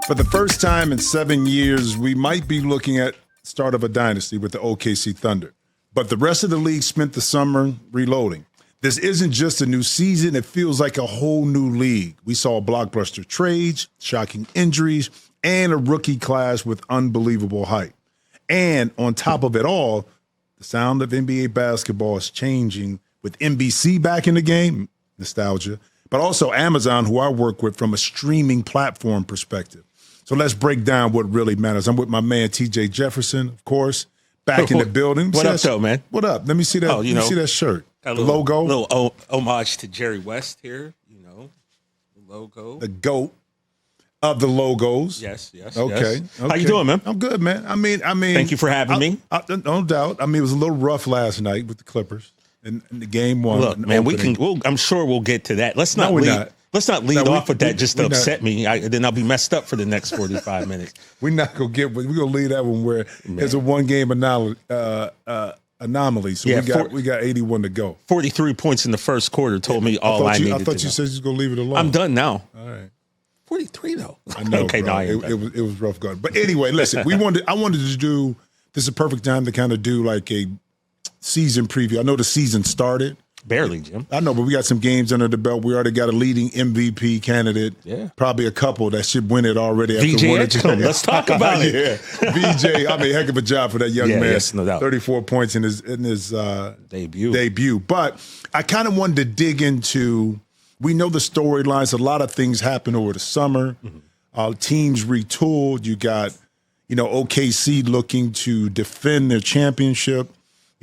For the first time in 7 years, we might be looking at start of a dynasty with the OKC Thunder. But the rest of the league spent the summer reloading. This isn't just a new season. It feels like a whole new league. We saw blockbuster trades, shocking injuries, and a rookie class with unbelievable hype. And on top of it all, the sound of NBA basketball is changing with NBC back in the game, nostalgia, but also Amazon, who I work with from a streaming platform perspective. So let's break down what really matters. I'm with my man, TJ Jefferson, of course, back in the building. What up, though, man? What up? Let me see that. Let me see that shirt. The logo. A little homage to Jerry West here, the logo. The GOAT of the logos. Yes. Okay. How you doing, man? I'm good, man. I mean. Thank you for having me. No doubt. I mean, it was a little rough last night with the Clippers in the game one. Look, man, I'm sure we'll get to that. Let's not lead off with that just to upset me. Then I'll be messed up for the next 45 minutes. We're gonna leave that one where there's a one-game anomaly. So we got 81 to go. 43 points in the first quarter told me all I needed to know. I thought you said you was gonna leave it alone. I'm done now. All right. 43 though. I know. Okay, bro. It was rough going. But anyway, listen, I wanted to do this is a perfect time to kind of do like a season preview. I know the season started. Barely, Jim. I know, but we got some games under the belt. We already got a leading MVP candidate. Yeah. Probably a couple that should win it already. Let's talk about it. Yeah. VJ, I mean, heck of a job for that young man. Yes, no doubt. 34 points in his debut. But I kind of wanted to dig into, we know the storylines. A lot of things happened over the summer. Mm-hmm. Teams retooled. You got, OKC looking to defend their championship.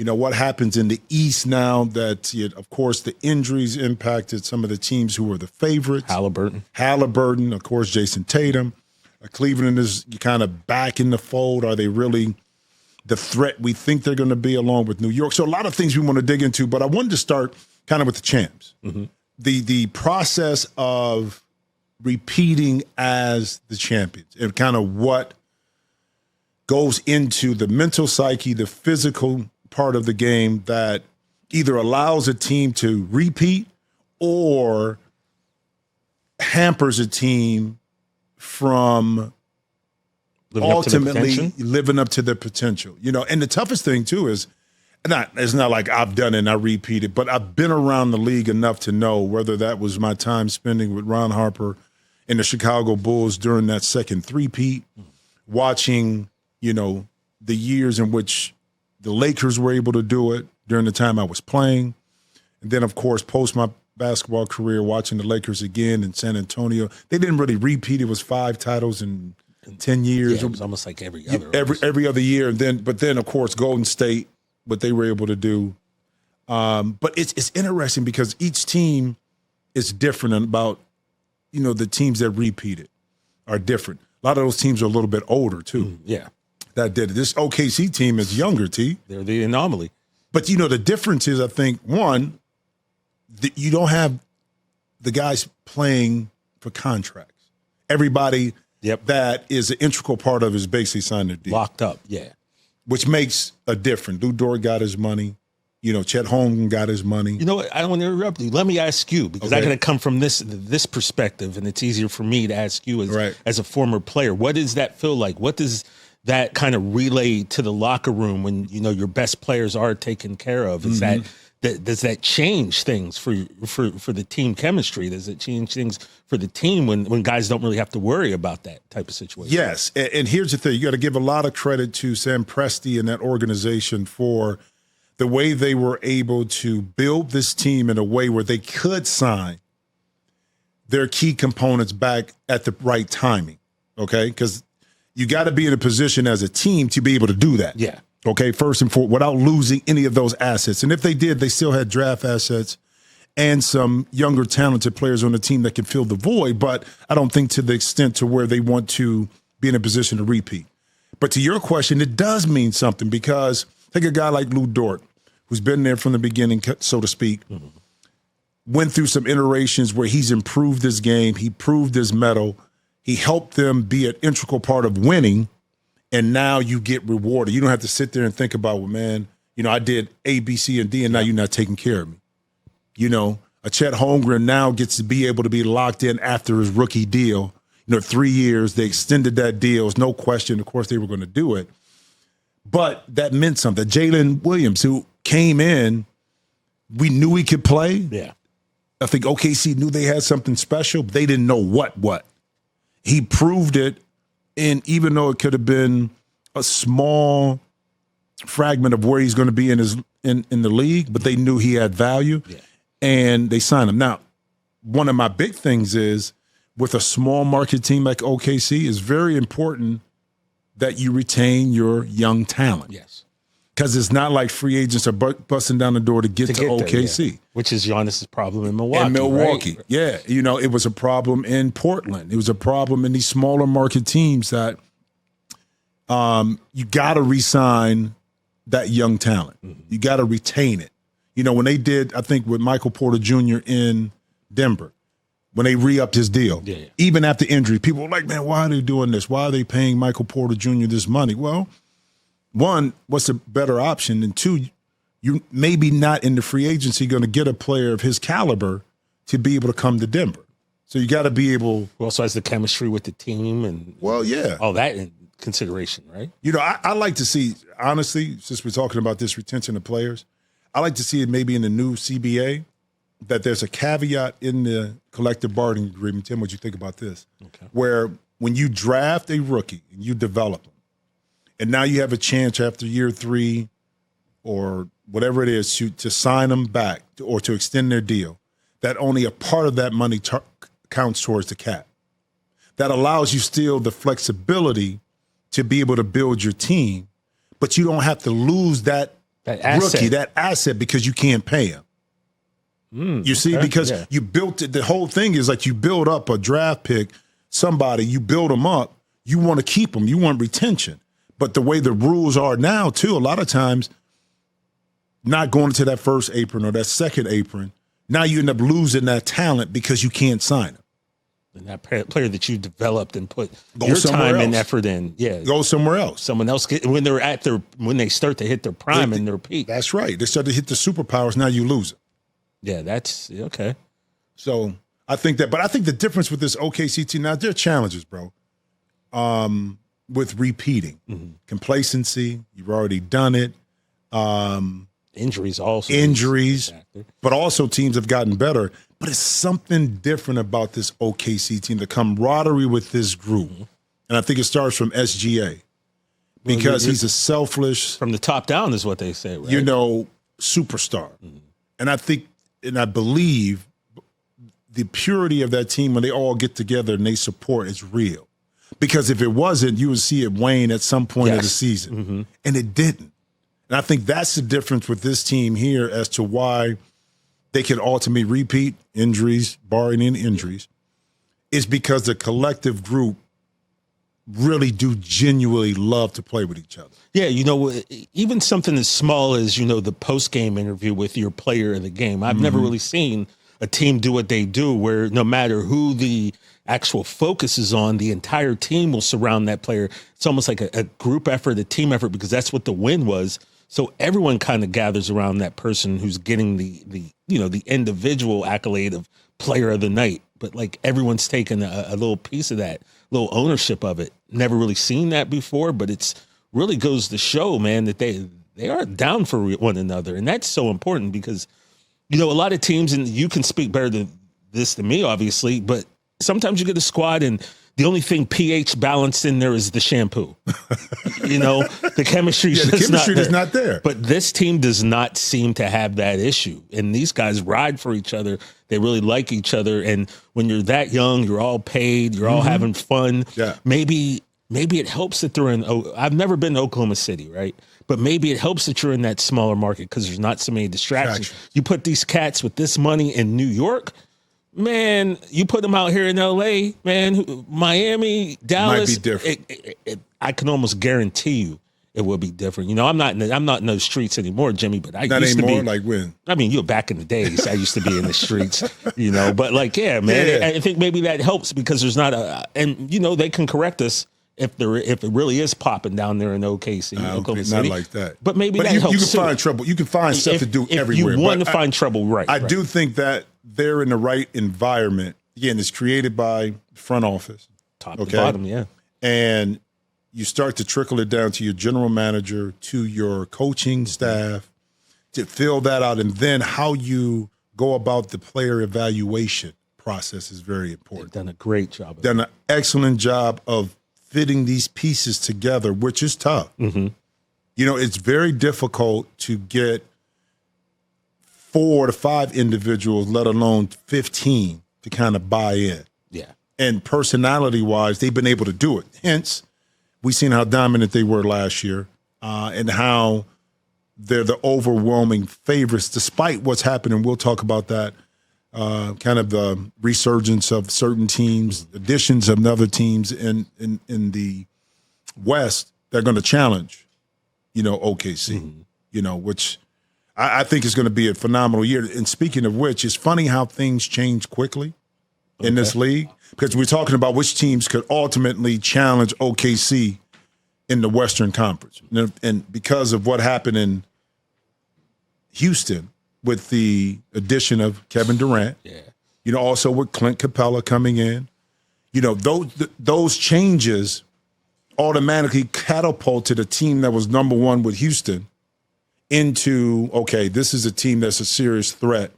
What happens in the East now that, of course, the injuries impacted some of the teams who were the favorites. Haliburton, of course, Jayson Tatum. Cleveland is kind of back in the fold. Are they really the threat we think they're going to be along with New York? So a lot of things we want to dig into, but I wanted to start kind of with the champs. Mm-hmm. The process of repeating as the champions and kind of what goes into the mental psyche, the physical part of the game that either allows a team to repeat or hampers a team from ultimately living up to their potential. And the toughest thing too is it's not like I've done it and I repeat it, but I've been around the league enough to know, whether that was my time spending with Ron Harper and the Chicago Bulls during that second three-peat, watching, the years in which the Lakers were able to do it during the time I was playing. And then, of course, post my basketball career, watching the Lakers again in San Antonio. They didn't really repeat. It was 5 titles in 10 years. Yeah, it was almost like every other. Every other year. But then, of course, Golden State, what they were able to do. But it's interesting because each team is different about, the teams that repeated are different. A lot of those teams are a little bit older, too. Yeah. That did it. This OKC team is younger, T. They're the anomaly. But, the difference is, I think, one, you don't have the guys playing for contracts. Everybody that is an integral part of is basically signed their deal. Locked up, yeah. Which makes a difference. Lou Dort got his money. Chet Holmgren got his money. You know what? I don't want to interrupt you. Let me ask you, because I got to come from this perspective, and it's easier for me to ask you as a former player. What does that feel like? What does that kind of relay to the locker room when your best players are taken care of? Is does that change things for the team chemistry? Does it change things for the team when guys don't really have to worry about that type of situation? Yes, and here's the thing: you got to give a lot of credit to Sam Presti and that organization for the way they were able to build this team in a way where they could sign their key components back at the right timing. Okay, because you got to be in a position as a team to be able to do that. Yeah. Okay, first and foremost, without losing any of those assets. And if they did, they still had draft assets and some younger, talented players on the team that can fill the void. But I don't think to the extent to where they want to be in a position to repeat. But to your question, it does mean something because take a guy like Lou Dort, who's been there from the beginning, so to speak, went through some iterations where he's improved his game. He proved his mettle. He helped them be an integral part of winning, and now you get rewarded. You don't have to sit there and think about, well, man, I did A, B, C, and D, and now you're not taking care of me. A Chet Holmgren now gets to be able to be locked in after his rookie deal. 3 years. They extended that deal. There's no question. Of course, they were going to do it. But that meant something. Jalen Williams, who came in, we knew he could play. Yeah. I think OKC knew they had something special, but they didn't know what. He proved it, and even though it could have been a small fragment of where he's going to be in the league, but they knew he had value, and they signed him. Now, one of my big things is with a small market team like OKC, it's very important that you retain your young talent. Yes. Because it's not like free agents are busting down the door to get to OKC. There, yeah. Which is Giannis's problem in Milwaukee. Right? Yeah. You know, it was a problem in Portland. It was a problem in these smaller market teams that you got to re-sign that young talent. Mm-hmm. You got to retain it. You know, when they did, I think, with Michael Porter Jr. in Denver, when they re-upped his deal, even after injury, people were like, man, why are they doing this? Why are they paying Michael Porter Jr. this money? Well, one, what's a better option? And two, you maybe not in the free agency going to get a player of his caliber to be able to come to Denver. So you got to be able. Who also has the chemistry with the team and all that in consideration, right? You know, I like to see, honestly, since we're talking about this retention of players, I like to see it maybe in the new CBA that there's a caveat in the collective bargaining agreement. Tim, what you think about this? Okay. Where when you draft a rookie and you develop him, and now you have a chance after year 3 or whatever it is to sign them back or to extend their deal, that only a part of that money counts towards the cap. That allows you still the flexibility to be able to build your team, but you don't have to lose that rookie, that asset, because you can't pay him. You see, because you built it. The whole thing is like you build up a draft pick, somebody, you build them up, you want to keep them, you want retention. But the way the rules are now, too, a lot of times, not going into that first apron or that second apron, now you end up losing that talent because you can't sign them. And that player that you developed and put your time and effort in, go somewhere else. Someone else when they're when they start to hit their prime and their peak. That's right. They start to hit the superpowers. Now you lose it. Yeah, that's okay. So I think that, but I think the difference with this OKC team now, there are challenges, bro. With repeating, complacency, you've already done it. Injuries also. But also teams have gotten better. But it's something different about this OKC team, the camaraderie with this group. And I think it starts from SGA because he's a selfless. From the top down is what they say, right? You know, superstar. And I think, and I believe the purity of that team when they all get together and they support is real. Because if it wasn't, you would see it wane at some point of the season. And it didn't. And I think that's the difference with this team here as to why they can ultimately repeat, injuries, barring any injuries, is because the collective group really do genuinely love to play with each other. Yeah, you know, even something as small as, you know, the post-game interview with your player of the game. I've never really seen a team do what they do, where no matter who the actual focus is on, the entire team will surround that player. It's almost like a group effort, a team effort, because that's what the win was. So everyone kind of gathers around that person who's getting the you know, the individual accolade of player of the night. But like everyone's taking a little piece of that, little ownership of it. Never really seen that before, but it's really goes to show, man, that they are down for one another. And that's so important because, you know, a lot of teams, and you can speak better than me, obviously, but sometimes you get a squad and the only thing pH balanced in there is the shampoo. You know, the chemistry is not there. But this team does not seem to have that issue. And these guys ride for each other. They really like each other. And when you're that young, you're all paid, you're all having fun. Yeah. Maybe it helps that they're in. I've never been to Oklahoma City, right? But maybe it helps that you're in that smaller market because there's not so many distractions. You put these cats with this money in New York, man, you put them out here in L.A., man, Miami, Dallas. Might be different. I can almost guarantee you it will be different. You know, I'm not in those streets anymore, Jimmy, but I used to be. Like when? I mean, you're back in the days. I used to be in the streets, you know. But like, yeah, man, I think maybe that helps because there's not and you know, they can correct us if it really is popping down there in OKC, Oklahoma City. Not like that. But maybe that helps. You can find trouble. You can find stuff to do everywhere. If you want to find trouble, right? I do think that they're in the right environment. Again, it's created by front office. Top to bottom, yeah. And you start to trickle it down to your general manager, to your coaching staff, to fill that out. And then how you go about the player evaluation process is very important. They've done a great job. Done an excellent job of fitting these pieces together, which is tough. Mm-hmm. You know, it's very difficult to get 4 to 5 individuals, let alone 15, to kind of buy in. Yeah. And personality-wise, they've been able to do it. Hence, we've seen how dominant they were last year and how they're the overwhelming favorites, despite what's happening. We'll talk about that, kind of the resurgence of certain teams, additions of other teams in the West. They're going to challenge, OKC, which I think is going to be a phenomenal year. And speaking of which, it's funny how things change quickly in this league, because we're talking about which teams could ultimately challenge OKC in the Western Conference. And because of what happened in Houston with the addition of Kevin Durant, also with Clint Capella coming in, those changes automatically catapulted a team that was number one with Houston into, okay, this is a team that's a serious threat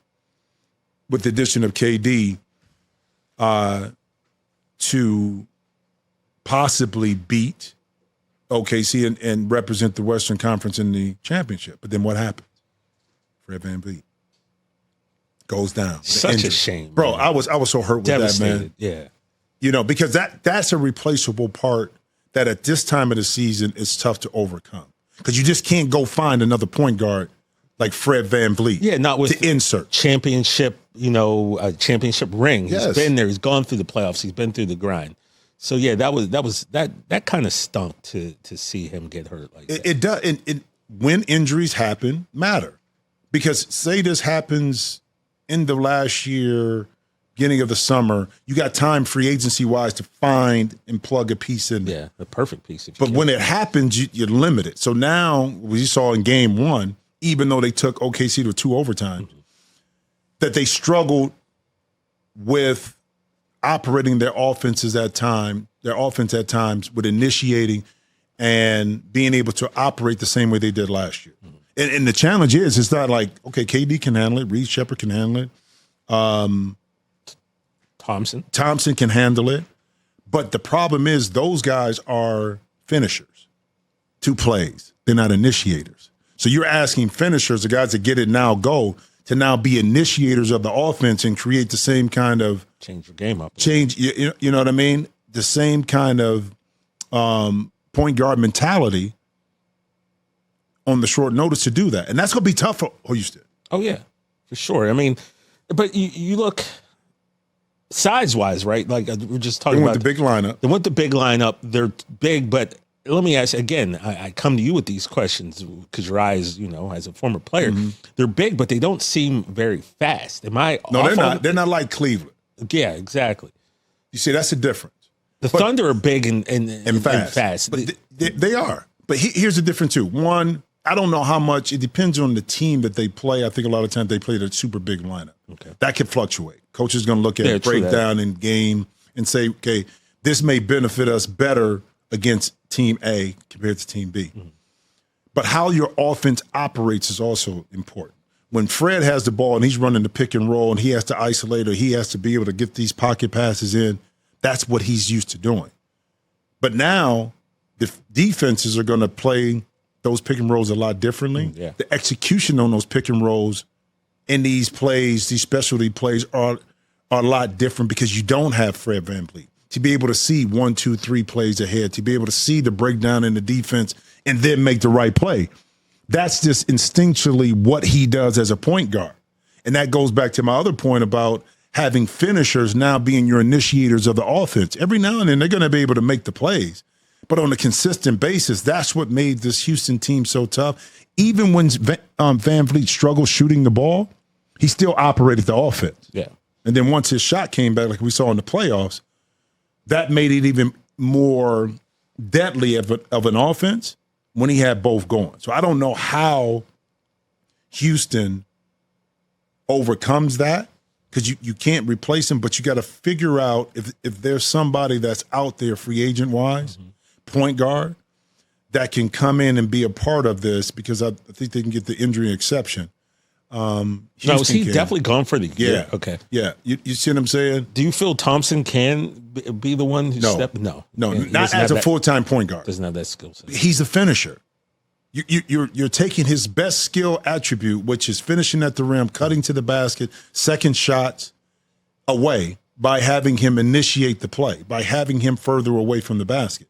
with the addition of KD to possibly beat OKC and represent the Western Conference in the championship. But then what happens? Fred VanVleet goes down. Such a shame, bro. Man. I was so hurt with that, man. Yeah, because that's a replaceable part that at this time of the season is tough to overcome, because you just can't go find another point guard like Fred VanVleet. Yeah, not with to insert championship, a championship ring. He's been there. He's gone through the playoffs. He's been through the grind. So yeah, that kind of stunk to see him get hurt like that. It does. And when injuries happen, matter, because say this happens in the last year, beginning of the summer, you got time free agency wise to find and plug a piece in there. Yeah, the perfect piece. But when it happens, you're limited. So now we saw in game one, even though they took OKC to 2 overtimes, that they struggled with operating their offense at times with initiating and being able to operate the same way they did last year. And the challenge is, it's not like, okay, KD can handle it, Reed Shepherd can handle it, Thompson can handle it. But the problem is those guys are finishers, 2 plays. They're not initiators. So you're asking finishers, the guys that get it now go, to now be initiators of the offense and create the same kind of change your game up. You know what I mean? The same kind of point guard mentality on the short notice to do that. And that's going to be tough for Houston. Oh, yeah, for sure. I mean, but you look size-wise, right? Like we're just talking about the big lineup. They want the big lineup. They're big, but let me ask again. I come to you with these questions because your eyes, as a former player, they're big, but they don't seem very fast. Am I? No, they're not. They're not like Cleveland. Yeah, exactly. You see, that's the difference. Thunder are big and fast. But they are. But here's the difference too. One, I don't know how much. It depends on the team that they play. I think a lot of times they play the super big lineup. Okay. That can fluctuate. Coach is going to look at breakdown in game and say, okay, this may benefit us better against Team A compared to Team B. But how your offense operates is also important. When Fred has the ball and he's running the pick and roll and he has to isolate, or he has to be able to get these pocket passes in, that's what he's used to doing. But now the defenses are going to play those pick and rolls a lot differently. The execution on those pick and rolls in these plays, these specialty plays, are a lot different because you don't have Fred VanVleet to be able to see 1, 2, 3 plays ahead, to be able to see the breakdown in the defense and then make the right play. That's just instinctually what he does as a point guard. And that goes back to my other point about having finishers now being your initiators of the offense. Every now and then they're going to be able to make the plays. But on a consistent basis, that's what made this Houston team so tough. Even when VanVleet struggled shooting the ball, he still operated the offense. Yeah. And then once his shot came back, like we saw in the playoffs, that made it even more deadly of an offense when he had both going. So I don't know how Houston overcomes that, because you can't replace him, but you got to figure out if there's somebody that's out there free agent wise, point guard, that can come in and be a part of this, because I think they can get the injury exception. No, is he definitely gone for the year? Yeah. Okay. Yeah. You see what I'm saying? Do you feel Thompson can be the one who step? No, not as a full-time point guard. Doesn't have that skill set. He's a finisher. You're taking his best skill attribute, which is finishing at the rim, cutting to the basket, second shots, away by having him initiate the play, by having him further away from the basket.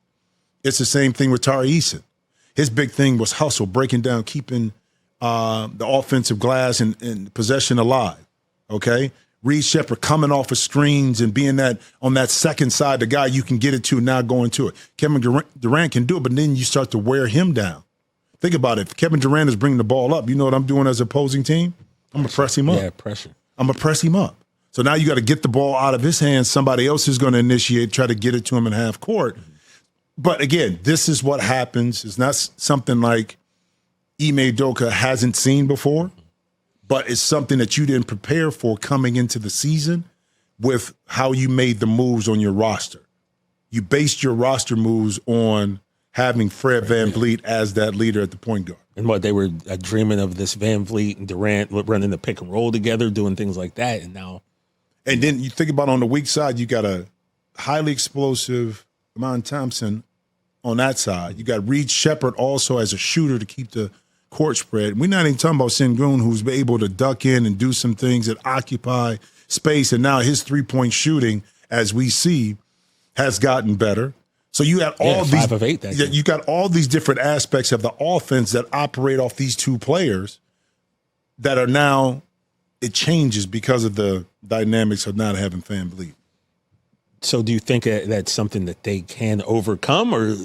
It's the same thing with Tyrese. His big thing was hustle, breaking down, keeping the offensive glass and possession alive. Okay? Reed Shepherd coming off of screens and being that on that second side, the guy you can get it to, now going to it. Kevin Durant can do it, but then you start to wear him down. Think about it. If Kevin Durant is bringing the ball up, you know what I'm doing as an opposing team? I'm going to press him up. Yeah, pressure. I'm going to press him up. So now you got to get the ball out of his hands. Somebody else is going to initiate, try to get it to him in half court. But again, this is what happens. It's not something like Ime Udoka hasn't seen before, but it's something that you didn't prepare for coming into the season with how you made the moves on your roster. You based your roster moves on having Fred VanVleet as that leader at the point guard. And what, they were dreaming of this VanVleet and Durant running the pick and roll together, doing things like that, and now. And then you think about on the weak side, you got a highly explosive Amon Thompson on that side. You got Reed Shepherd also as a shooter to keep the court spread. We're not even talking about Sengun, who's been able to duck in and do some things that occupy space, and now his three-point shooting, as we see, has gotten better. So you had all 5 of 8 that you got all these different aspects of the offense that operate off these two players that are now, it changes because of the dynamics of not having VanVleet. So do you think that's something that they can overcome, or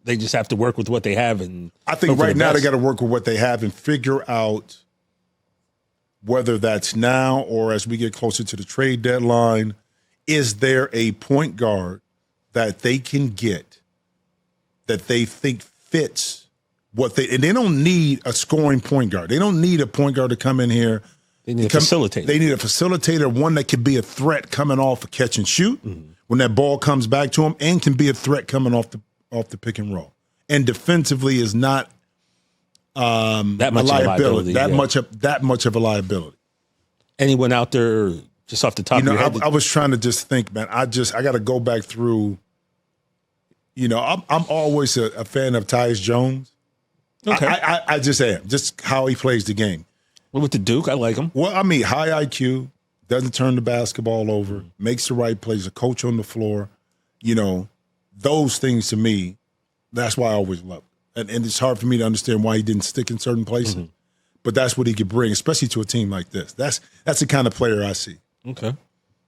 they just have to work with what they have? And I think right now they got to work with what they have and figure out whether that's now or as we get closer to the trade deadline, is there a point guard that they can get that they think fits what and they don't need a scoring point guard. They don't need a point guard to come in here. They need a facilitator. They need a facilitator, one that could be a threat coming off a catch and shoot when that ball comes back to him, and can be a threat coming off the pick and roll. And defensively is not that much a liability. That much of a liability. Anyone out there just off the top of your head? I was trying to just think, man. I got to go back through. I'm always a fan of Tyus Jones. Okay. I just am. Just how he plays the game. Well, with the Duke, I like him. Well, I mean, high IQ, doesn't turn the basketball over, makes the right plays, a coach on the floor. Those things to me, that's why I always love it. And it's hard for me to understand why he didn't stick in certain places. But that's what he could bring, especially to a team like this. That's the kind of player I see. Okay.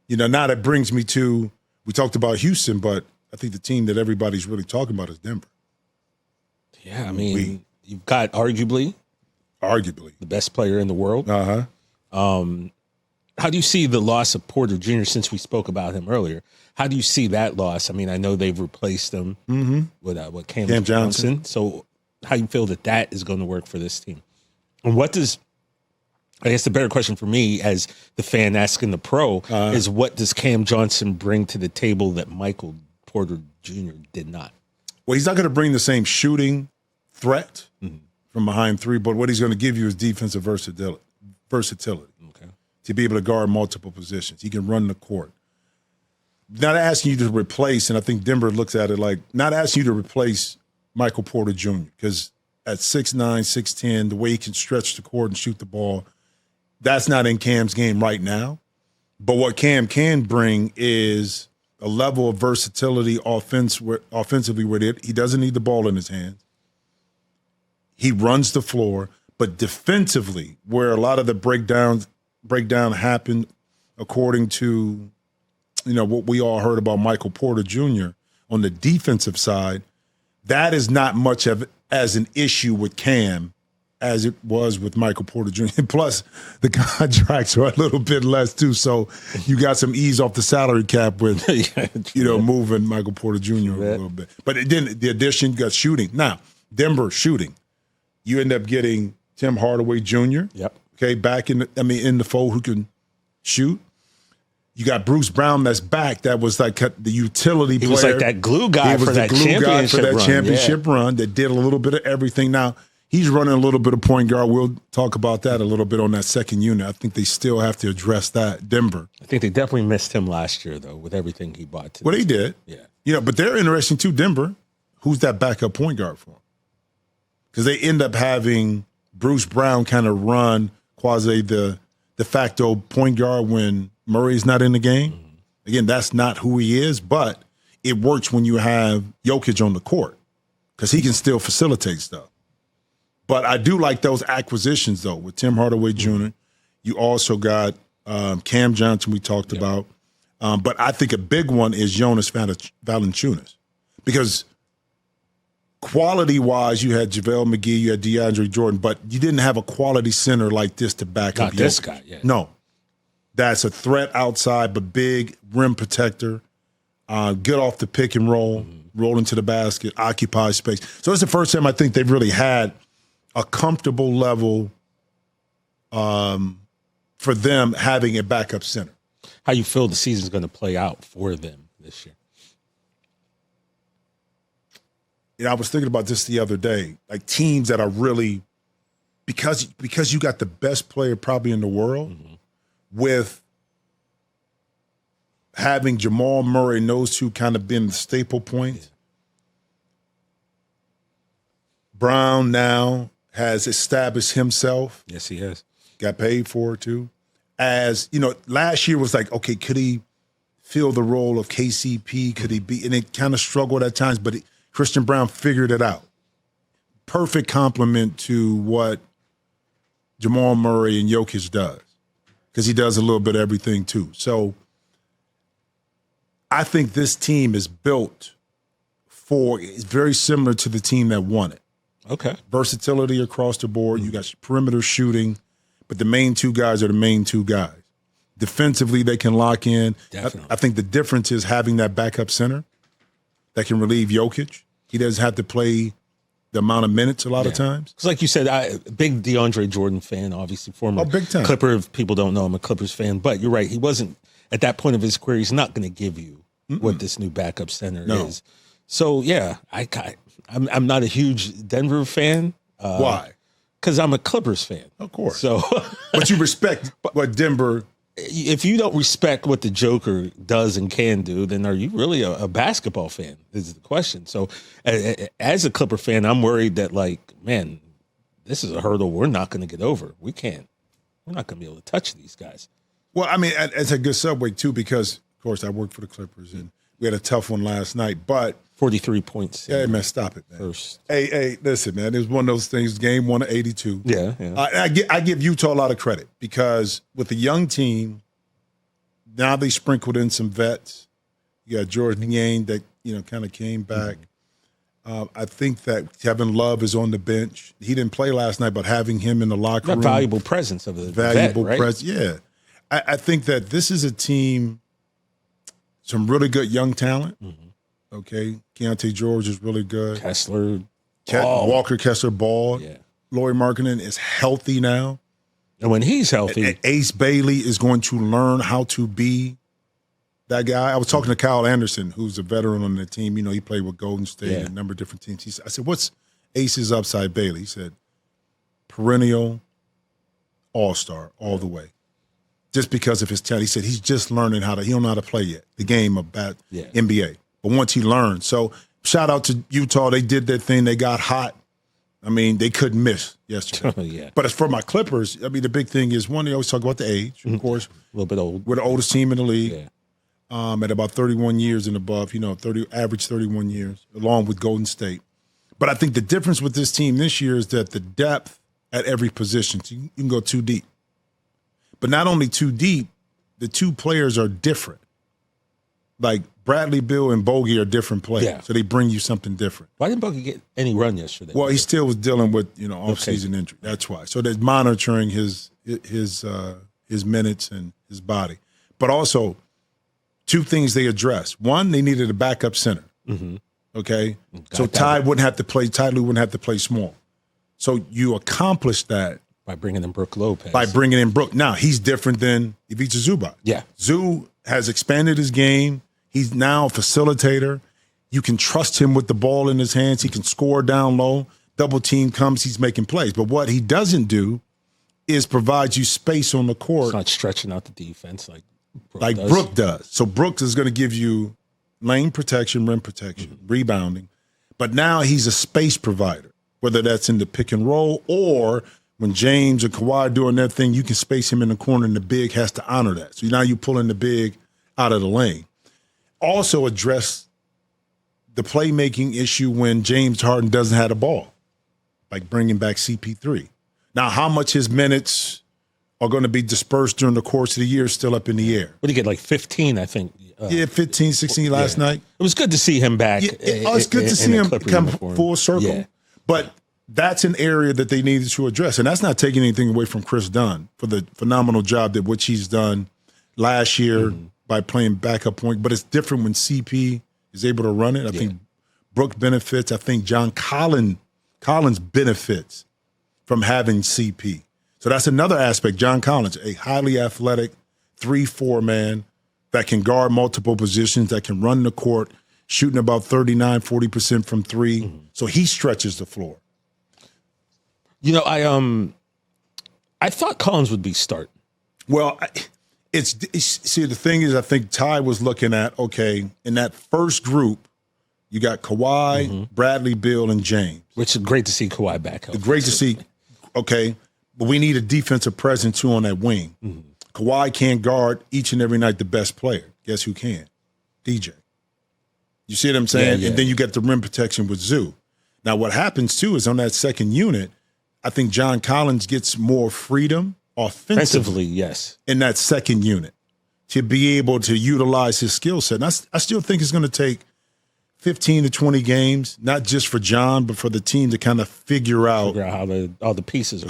Now that brings me to, we talked about Houston, but I think the team that everybody's really talking about is Denver. Yeah, I mean, you've got arguably the best player in the world. How do you see the loss of Porter Jr., since we spoke about him earlier? How do you see that loss? I mean, I know they've replaced him with Cam Johnson. So how do you feel that is going to work for this team? And what does, I guess the better question for me as the fan asking the pro is, what does Cam Johnson bring to the table that Michael Porter Jr. did not? Well, he's not going to bring the same shooting threat from behind three, but what he's going to give you is defensive versatility. Okay. To be able to guard multiple positions. He can run the court. Not asking you to replace, and I think Denver looks at it like, not asking you to replace Michael Porter Jr., because at 6'9", 6'10", the way he can stretch the court and shoot the ball, that's not in Cam's game right now. But what Cam can bring is a level of versatility offensively where he doesn't need the ball in his hands. He runs the floor, but defensively, where a lot of the breakdown happened, according to what we all heard about Michael Porter Jr. on the defensive side, that is not much of as an issue with Cam as it was with Michael Porter Jr. Plus, the contracts are a little bit less too, so you got some ease off the salary cap with moving Michael Porter Jr. a little bit. But then the addition got shooting. Now, Denver shooting. You end up getting Tim Hardaway Jr. Yep. Okay, back in the fold, who can shoot. You got Bruce Brown that's back. That was like the utility player. He was like that glue guy for that championship run that did a little bit of everything. Now, he's running a little bit of point guard. We'll talk about that a little bit on that second unit. I think they still have to address that. Denver. I think they definitely missed him last year, though, with everything he brought to Well, they did. Yeah. But they're interesting, too. Denver, who's that backup point guard for them? Because they end up having Bruce Brown kind of run quasi the de facto point guard when Murray's not in the game. Mm-hmm. Again, that's not who he is, but it works when you have Jokic on the court because he can still facilitate stuff. But I do like those acquisitions, though, with Tim Hardaway Jr. You also got Cam Johnson we talked about. But I think a big one is Jonas Valanciunas because quality-wise, you had JaVale McGee, you had DeAndre Jordan, but you didn't have a quality center like this to back up Jokic. This guy, yeah. No. That's a threat outside, but big rim protector, good off the pick and roll, roll into the basket, occupy space. So it's the first time I think they've really had a comfortable level for them having a backup center. How you feel the season's going to play out for them this year? I was thinking about this the other day, like teams that are really, because you got the best player probably in the world, with having Jamal Murray and those two kind of been the staple points. Brown now has established himself. Yes, he has. Got paid for it too. As, last year was like, okay, could he fill the role of KCP? Could he be? And it kind of struggled at times, but Christian Brown figured it out. Perfect complement to what Jamal Murray and Jokic does. Because he does a little bit of everything too. So I think this team is built it's very similar to the team that won it. Okay. Versatility across the board. You got perimeter shooting, but the main two guys are the main two guys. Defensively, they can lock in. Definitely. I think the difference is having that backup center that can relieve Jokic. He doesn't have to play the amount of minutes a lot of times. Because like you said, big DeAndre Jordan fan, obviously former big time Clipper. If people don't know, I'm a Clippers fan. But you're right. He wasn't, at that point of his career, he's not going to give you what this new backup center is. So, yeah, I'm not a huge Denver fan. Why? Because I'm a Clippers fan. Of course. So, but you respect what Denver. If you don't respect what the Joker does and can do, then are you really a basketball fan? Is the question. So as a Clipper fan, I'm worried that, man, this is a hurdle we're not going to get over. We're not going to be able to touch these guys. Well, I mean, it's a good segue, too, because, of course, I work for the Clippers, and we had a tough one last night, but 43 points. Hey, man, stop it, man. First. Hey, listen, man. It was one of those things, game 1 of 82. Yeah. I give Utah a lot of credit because with the young team, now they sprinkled in some vets. You got Jordan Yang that, kind of came back. I think that Kevin Love is on the bench. He didn't play last night, but having him in the locker room. Valuable presence of the valuable vet, right? presence, yeah. I think that this is a team, some really good young talent. Okay, Keontae George is really good. Kessler, Walker Kessler, Ball. Yeah. Lauri Markkanen is healthy now. And when he's healthy. And Ace Bailey is going to learn how to be that guy. I was talking to Kyle Anderson, who's a veteran on the team. He played with Golden State and a number of different teams. I said, what's Ace's upside Bailey? He said, perennial all-star all the way. Just because of his talent. He said he's just learning he don't know how to play yet, the game of NBA. But once he learned. So shout out to Utah. They did their thing. They got hot. I mean, they couldn't miss yesterday. But as for my Clippers, I mean, the big thing is, one, they always talk about the age, of course. A little bit old. We're the oldest team in the league at about 31 years and above, average 31 years, along with Golden State. But I think the difference with this team this year is that the depth at every position, so you can go too deep. But not only too deep, the two players are different. Like Bradley Beal and Bogey are different players, so they bring you something different. Why didn't Bogey get any run yesterday? Well, he still was dealing with off-season injury. That's why. So they're monitoring his minutes and his body. But also, two things they addressed. One, they needed a backup center. Okay, so Ty Lue wouldn't have to play small. So you accomplished that by bringing in Brook Lopez. Now he's different than Ivica Zubac. Yeah, Zoo has expanded his game. He's now a facilitator. You can trust him with the ball in his hands. He can score down low. Double team comes, he's making plays. But what he doesn't do is provide you space on the court. It's not stretching out the defense like Brook does. So Brook is going to give you lane protection, rim protection, rebounding. But now he's a space provider, whether that's in the pick and roll or when James or Kawhi are doing their thing, you can space him in the corner and the big has to honor that. So now you're pulling the big out of the lane. Also address the playmaking issue when James Harden doesn't have the ball, like bringing back CP3. Now, how much his minutes are going to be dispersed during the course of the year is still up in the air. What did he get, like 15, I think? 15, 16 last night. It was good to see him back. It's good to see him come full circle. Yeah. But that's an area that they needed to address. And that's not taking anything away from Chris Dunn for the phenomenal job that which he's done last year by playing backup point. But it's different when CP is able to run it. I think Brook benefits. I think John Collins benefits from having CP. So that's another aspect. John Collins, a highly athletic 3-4 man that can guard multiple positions, that can run the court, shooting about 39, 40% from three. So he stretches the floor. You know, I thought Collins would be starting. Well, see, the thing is, I think Ty was looking at, okay, in that first group, you got Kawhi, Bradley, Bill, and James. Which is great to see Kawhi back. Great to see, okay, but we need a defensive presence, too, on that wing. Kawhi can't guard each and every night the best player. Guess who can? DJ. You see what I'm saying? Yeah. And then you get the rim protection with Zoo. Now, what happens, too, is on that second unit, I think John Collins gets more freedom offensively, yes, in that second unit to be able to utilize his skill set. And I still think it's going to take 15 to 20 games, not just for John, but for the team to kind of figure out how all the pieces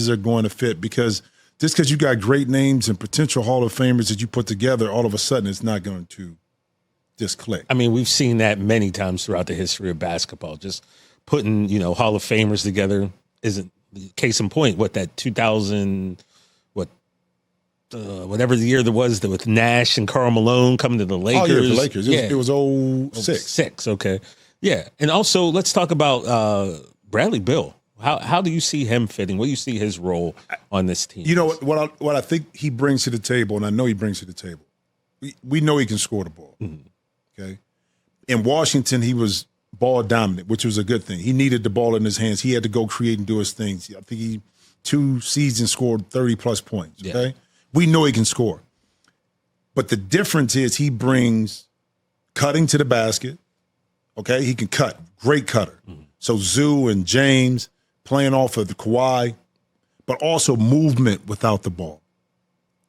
are going to fit. Because just because you got great names and potential Hall of Famers that you put together, all of a sudden it's not going to just click. I mean, we've seen that many times throughout the history of basketball. Just putting, Hall of Famers together isn't case in point. What that 2000, whatever the year there was with Nash and Karl Malone coming to the Lakers. Oh, yeah, the Lakers. It was 06. Okay. Yeah. And also let's talk about Bradley Beal. How do you see him fitting? What do you see his role on this team? You know what I think he brings to the table, and I know he brings to the table. We know he can score the ball. Okay. In Washington, he was ball dominant, which was a good thing. He needed the ball in his hands. He had to go create and do his things. I think he 2 seasons scored 30-plus points, okay? Yeah. We know he can score. But the difference is he brings cutting to the basket, okay? He can cut, great cutter. So Zoo and James playing off of the Kawhi, but also movement without the ball.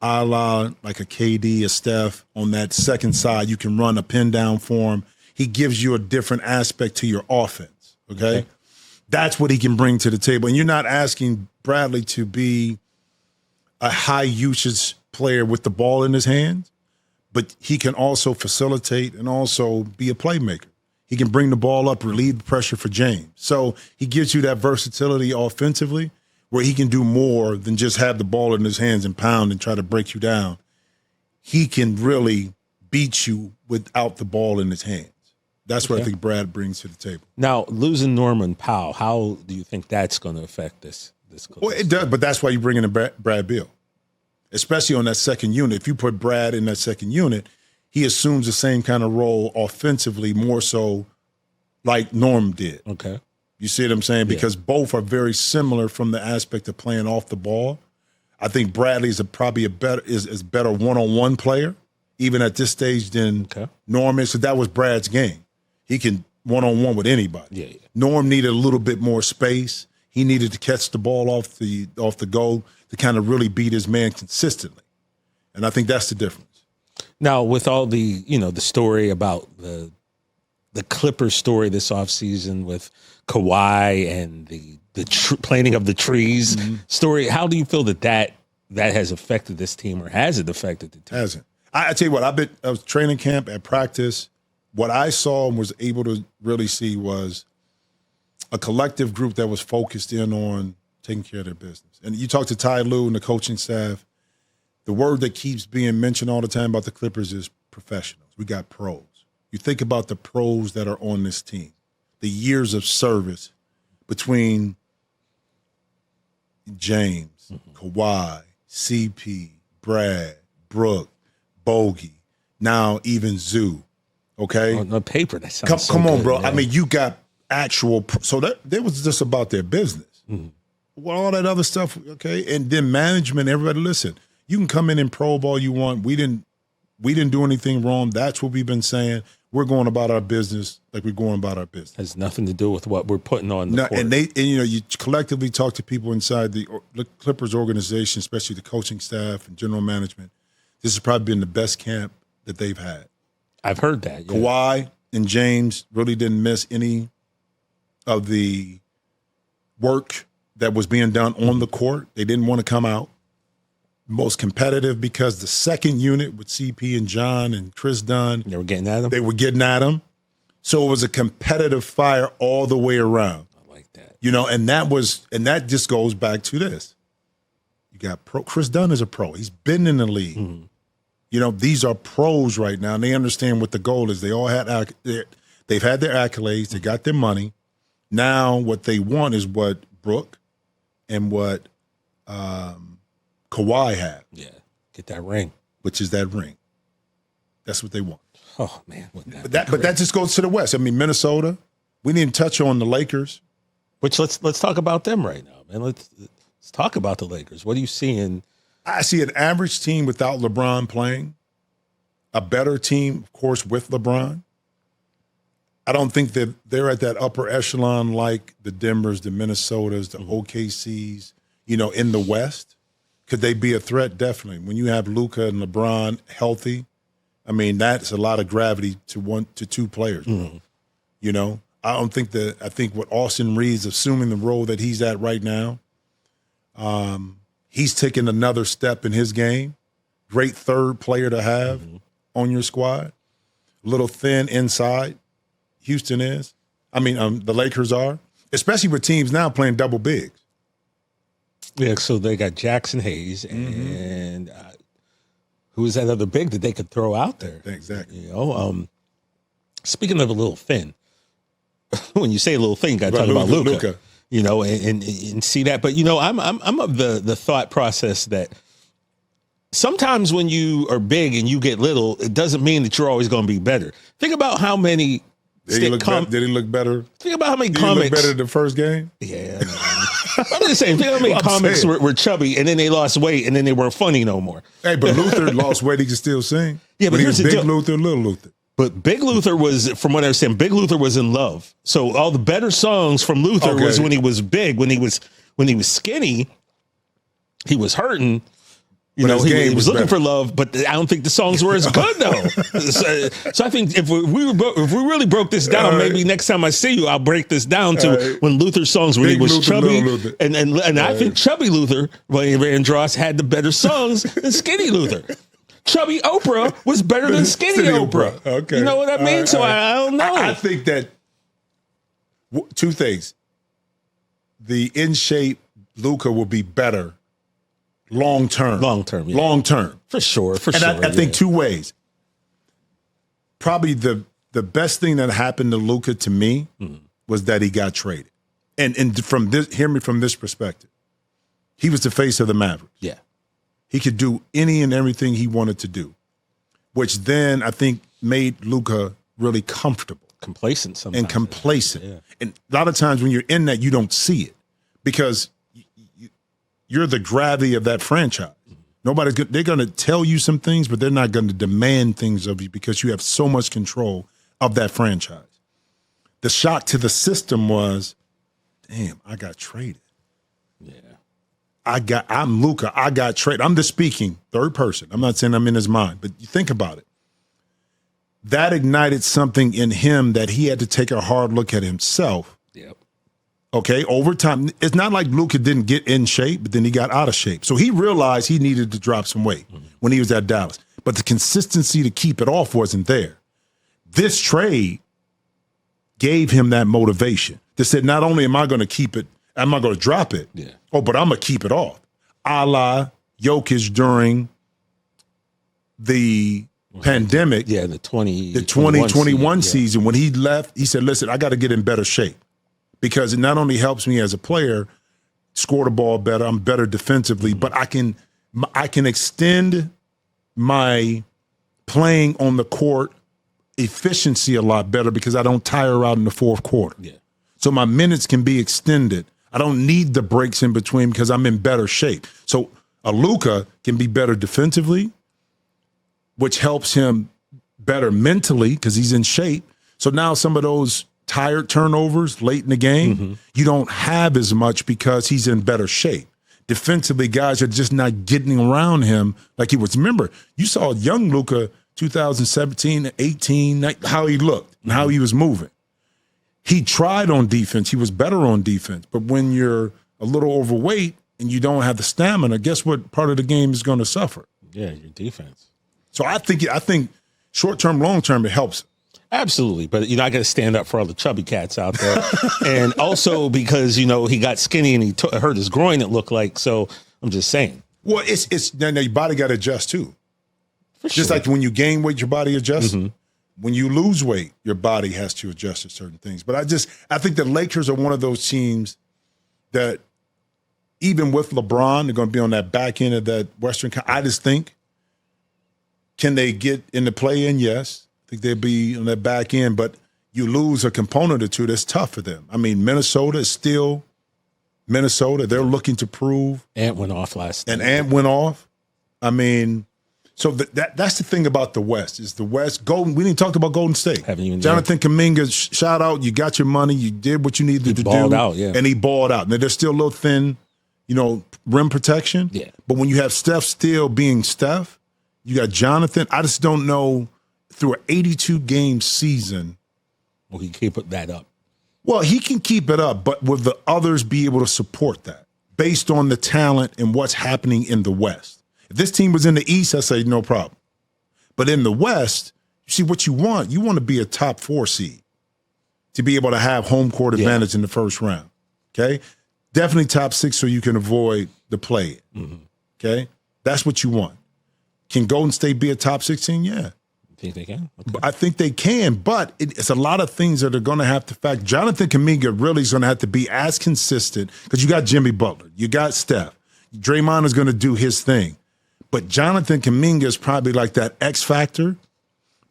A la like a KD, a Steph, on that second side, you can run a pin down for him. He gives you a different aspect to your offense, okay? That's what he can bring to the table. And you're not asking Bradley to be a high usage player with the ball in his hands, but he can also facilitate and also be a playmaker. He can bring the ball up, relieve the pressure for James. So he gives you that versatility offensively where he can do more than just have the ball in his hands and pound and try to break you down. He can really beat you without the ball in his hands. That's what I think Brad brings to the table. Now, losing Norman Powell, how do you think that's going to affect this? Well, it does, but that's why you bring in Brad Beal, especially on that second unit. If you put Brad in that second unit, he assumes the same kind of role offensively, more so like Norm did. Okay. You see what I'm saying? Because both are very similar from the aspect of playing off the ball. I think Bradley's probably a better one-on-one player, even at this stage, than Norm is. So that was Brad's game. He can one-on-one with anybody. Yeah. Norm needed a little bit more space. He needed to catch the ball off the goal to kind of really beat his man consistently. And I think that's the difference. Now, with all the, the story about the Clippers story this offseason with Kawhi and the planting of the trees story, how do you feel that has affected this team, or has it affected the team? Hasn't. I tell you what, I was training camp, at practice. What I saw and was able to really see was a collective group that was focused in on taking care of their business. And you talk to Ty Lue and the coaching staff, the word that keeps being mentioned all the time about the Clippers is professionals. We got pros. You think about the pros that are on this team, the years of service between James, Kawhi, CP, Brad, Brooke, Bogey, now even Zoo. Okay? On the paper, that sounds Come on, good, bro. man. I mean, you got actual so that was just about their business. Well, all that other stuff, okay? And then management, everybody, listen, you can come in and probe all you want. We didn't do anything wrong. That's what we've been saying. We're going about our business like we're going about our business. Has nothing to do with what we're putting on the court. And you collectively talk to people inside the Clippers organization, especially the coaching staff and general management. This has probably been the best camp that they've had. I've heard that. Yeah. Kawhi and James really didn't miss any of the work that was being done on the court. They didn't want to come out. Most competitive because the second unit with CP and John and Chris Dunn. They were getting at them? They were getting at them. So it was a competitive fire all the way around. I like that. And that just goes back to this. You got Chris Dunn is a pro. He's been in the league. Mm-hmm. These are pros right now, and they understand what the goal is. They all they've had their accolades. They got their money. Now what they want is what Brooke and what Kawhi had. Yeah, get that ring. Which is that ring. That's what they want. Oh, man. But that just goes to the West. I mean, Minnesota, we didn't touch on the Lakers. Which let's talk about them right now, man. Let's talk about the Lakers. What are you seeing? I see an average team without LeBron playing, a better team, of course, with LeBron. I don't think that they're at that upper echelon like the Denvers, the Minnesotas, the OKCs, in the West. Could they be a threat? Definitely. When you have Luka and LeBron healthy, I mean, that's a lot of gravity to 1 to 2 players. Mm-hmm. I think what Austin Reeves, assuming the role that he's at right now, he's taken another step in his game. Great third player to have on your squad. A little thin inside. Houston is. The Lakers are, especially with teams now playing double bigs. Yeah, so they got Jackson Hayes and who is that other big that they could throw out there? Exactly. Speaking of a little thin, when you say a little thin, you got to talk about Luka. And see that. But I'm of the thought process that sometimes when you are big and you get little, it doesn't mean that you're always going to be better. Think about how many. Did he look better? Think about how many comics. Did he look better the first game? Yeah. I'm just saying, think how many comics were chubby and then they lost weight and then they weren't funny no more. Hey, but Luther lost weight. He could still sing. Yeah, but here's the big deal. Luther, little Luther. But Big Luther was, from what I understand, Big Luther was in love. So all the better songs from Luther was when he was big. When he was skinny, he was hurting. He was looking for love, but I don't think the songs were as good though. so I think if we really broke this down, maybe next time I see you, I'll break this down to when Luther's songs when he was Luther, chubby, Luther. and I think chubby Luther, William Vandross, had the better songs than skinny Luther. Chubby Oprah was better than skinny Oprah. Okay, you know what I mean? I don't know. I think that two things: the in shape Luka will be better. Long term. For sure. And I think 2 ways. Probably the best thing that happened to Luka to me was that he got traded. And hear me from this perspective. He was the face of the Mavericks. Yeah. He could do any and everything he wanted to do, which then I think made Luka really comfortable. Complacent sometimes. And complacent. Yeah. And a lot of times when you're in that, you don't see it because you're the gravity of that franchise. They're going to tell you some things, but they're not going to demand things of you because you have so much control of that franchise. The shock to the system was, damn, I got traded. Yeah. I'm Luka. I got traded. I'm just speaking third person. I'm not saying I'm in his mind, but you think about it. That ignited something in him that he had to take a hard look at himself. Yep. Okay, over time, it's not like Luka didn't get in shape, but then he got out of shape. So he realized he needed to drop some weight when he was at Dallas. But the consistency to keep it off wasn't there. This trade gave him that motivation to say, not only am I going to keep it, am I going to drop it? Yeah. Oh, but I'm going to keep it off. A la Jokic during the pandemic. Yeah, the 2021 season. When he left, he said, listen, I got to get in better shape because it not only helps me as a player score the ball better, I'm better defensively, but I can extend my playing on the court efficiency a lot better because I don't tire out in the fourth quarter. Yeah. So my minutes can be extended. I don't need the breaks in between because I'm in better shape. So a Luka can be better defensively, which helps him better mentally because he's in shape. So now some of those tired turnovers late in the game, you don't have as much because he's in better shape. Defensively, guys are just not getting around him like he was. Remember, you saw young Luka 2017, 18, how he looked and how he was moving. He tried on defense. He was better on defense. But when you're a little overweight and you don't have the stamina, guess what part of the game is going to suffer? Yeah, your defense. So I think short-term, long-term, it helps. Absolutely. But, I got to stand up for all the chubby cats out there. And also because, he got skinny and he hurt his groin, it looked like. So I'm just saying. Well, it's then your body got to adjust too. Just like when you gain weight, your body adjusts. When you lose weight, your body has to adjust to certain things. But I think the Lakers are one of those teams that even with LeBron, they're going to be on that back end of that Western. I just think, can they get in the play-in? Yes. I think they'll be on that back end, but you lose a component or two that's tough for them. I mean, Minnesota is still Minnesota. They're looking to prove. Ant went off last night. And Ant went off. I mean, so that's the thing about the West is the West. We didn't talk about Golden State. Haven't even Jonathan Kuminga, shout out. You got your money. You did what you needed to do. He balled out, yeah. And he balled out. Now, they're still a little thin, rim protection. Yeah. But when you have Steph still being Steph, you got Jonathan. I just don't know through an 82-game season. Well, he can keep that up. Well, he can keep it up, but will the others be able to support that based on the talent and what's happening in the West? If this team was in the East, I say no problem. But in the West, you see what you want. You want to be a top 4 seed to be able to have home court advantage in the first round. Okay? Definitely top 6 so you can avoid the play. Okay? That's what you want. Can Golden State be a top 16? Yeah. You think they can? Okay. I think they can, but it's a lot of things that are going to have to factor. Jonathan Kuminga really is going to have to be as consistent because you got Jimmy Butler. You got Steph. Draymond is going to do his thing. But Jonathan Kuminga is probably like that X factor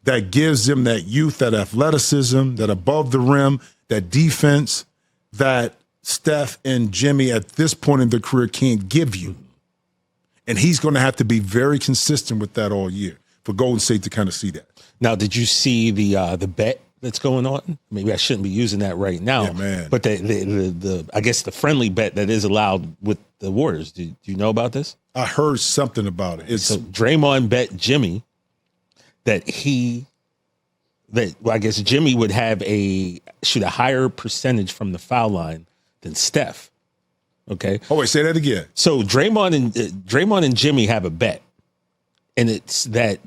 that gives them that youth, that athleticism, that above the rim, that defense that Steph and Jimmy at this point in their career can't give you. And he's going to have to be very consistent with that all year for Golden State to kind of see that. Now, did you see the bet that's going on? Maybe I shouldn't be using that right now. Yeah, man. But the I guess the friendly bet that is allowed with the Warriors. Do you know about this? I heard something about it. So Draymond bet Jimmy that I guess Jimmy would shoot a higher percentage from the foul line than Steph. Okay. Oh, wait, say that again. So Draymond and Jimmy have a bet, and it's that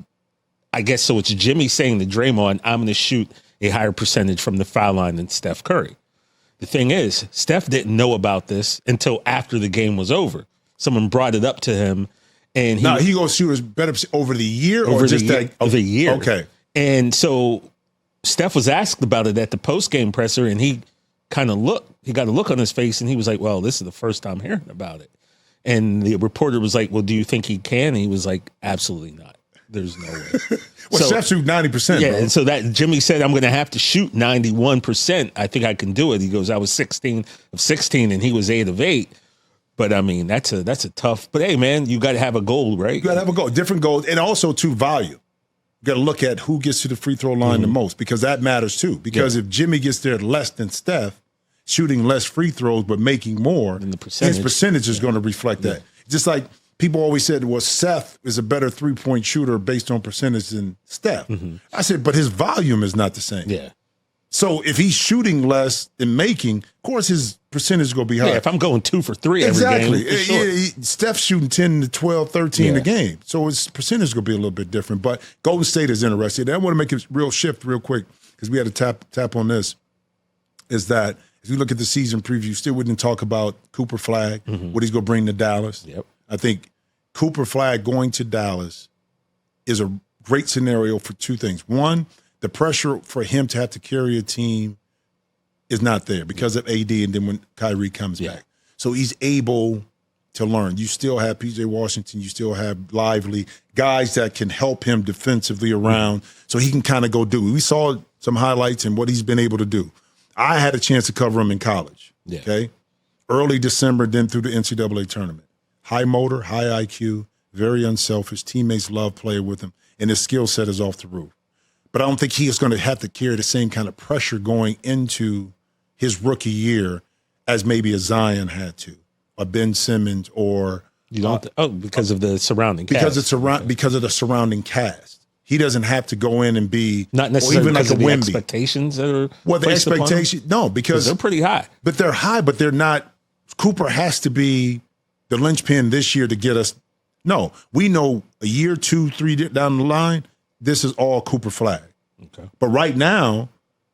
I guess so. It's Jimmy saying to Draymond, "I'm going to shoot a higher percentage from the foul line than Steph Curry." The thing is, Steph didn't know about this until after the game was over. Someone brought it up to him, and he goes shoot a better over the year over or just the year. Okay. And so Steph was asked about it at the post-game presser, and he kind of looked. He got a look on his face, and he was like, "Well, this is the first time hearing about it." And the reporter was like, "Well, do you think he can?" And he was like, "Absolutely not. There's no way." Well, Steph shoot 90%. Yeah, bro. and so that Jimmy said, "I'm going to have to shoot 91%. I think I can do it." He goes, "I was 16 of 16, and he was 8 of 8." But I mean, that's a tough. But hey, man, you got to have a goal, right? You got to have a goal, different goals, and also to value. You got to look at who gets to the free throw line the most because that matters too. Because if Jimmy gets there less than Steph, shooting less free throws but making more, his percentage is going to reflect that. Just like people always said, well, Seth is a better three-point shooter based on percentage than Steph. I said, but his volume is not the same. Yeah. So if he's shooting less than making, of course his percentage is going to be higher. Yeah, if I'm going 2 for 3 every game. Exactly. Steph's shooting 10 to 12, 13 a game. So his percentage is going to be a little bit different. But Golden State is interested. I want to make a real shift real quick because we had to tap on this, is that if you look at the season preview, still wouldn't talk about Cooper Flagg, what he's going to bring to Dallas. Yep. I think Cooper Flagg going to Dallas is a great scenario for two things. One, the pressure for him to have to carry a team is not there because of AD, and then when Kyrie comes back. So he's able to learn. You still have PJ Washington. You still have Lively, guys that can help him defensively around so he can kind of go do. We saw some highlights and what he's been able to do. I had a chance to cover him in college, okay? Early December, then through the NCAA tournament. High motor, high IQ, very unselfish. Teammates love playing with him, and his skill set is off the roof. But I don't think he is going to have to carry the same kind of pressure going into his rookie year as maybe a Zion had to, or Ben Simmons, or you don't. Because of the surrounding because cast. Because of the surrounding cast. He doesn't have to go in and be not necessarily even because like of a the Wemby. Expectations that are the expectation. No, because they're pretty high. But they're high, but they're not. Cooper has to be the linchpin this year to get us. No, we know a year, 2, 3 down the line, this is all Cooper flag. Okay. But right now,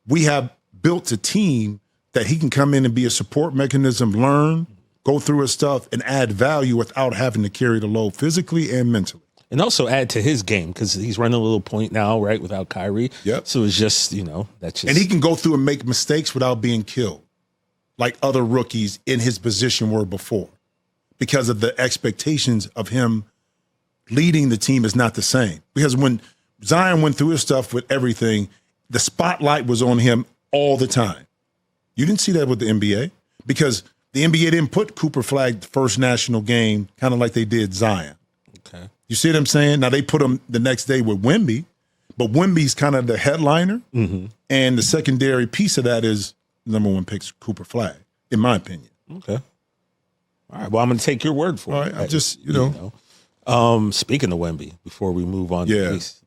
we have built a team that he can come in and be a support mechanism, learn, go through his stuff, and add value without having to carry the load physically and mentally. And also add to his game because he's running a little point now, right, without Kyrie. Yep. So it's just, that's just. And he can go through and make mistakes without being killed, like other rookies in his position were before, because of the expectations of him leading the team is not the same. Because when Zion went through his stuff with everything, the spotlight was on him all the time. You didn't see that with the NBA because the NBA didn't put Cooper flag the first national game kind of like they did Zion. Okay. You see what I'm saying? Now, they put him the next day with Wemby, but Wemby's kind of the headliner, and the secondary piece of that is number one pick's Cooper flag, in my opinion. Okay. All right. Well, I'm going to take your word for it. All right. I just, Speaking of Wemby, before we move on,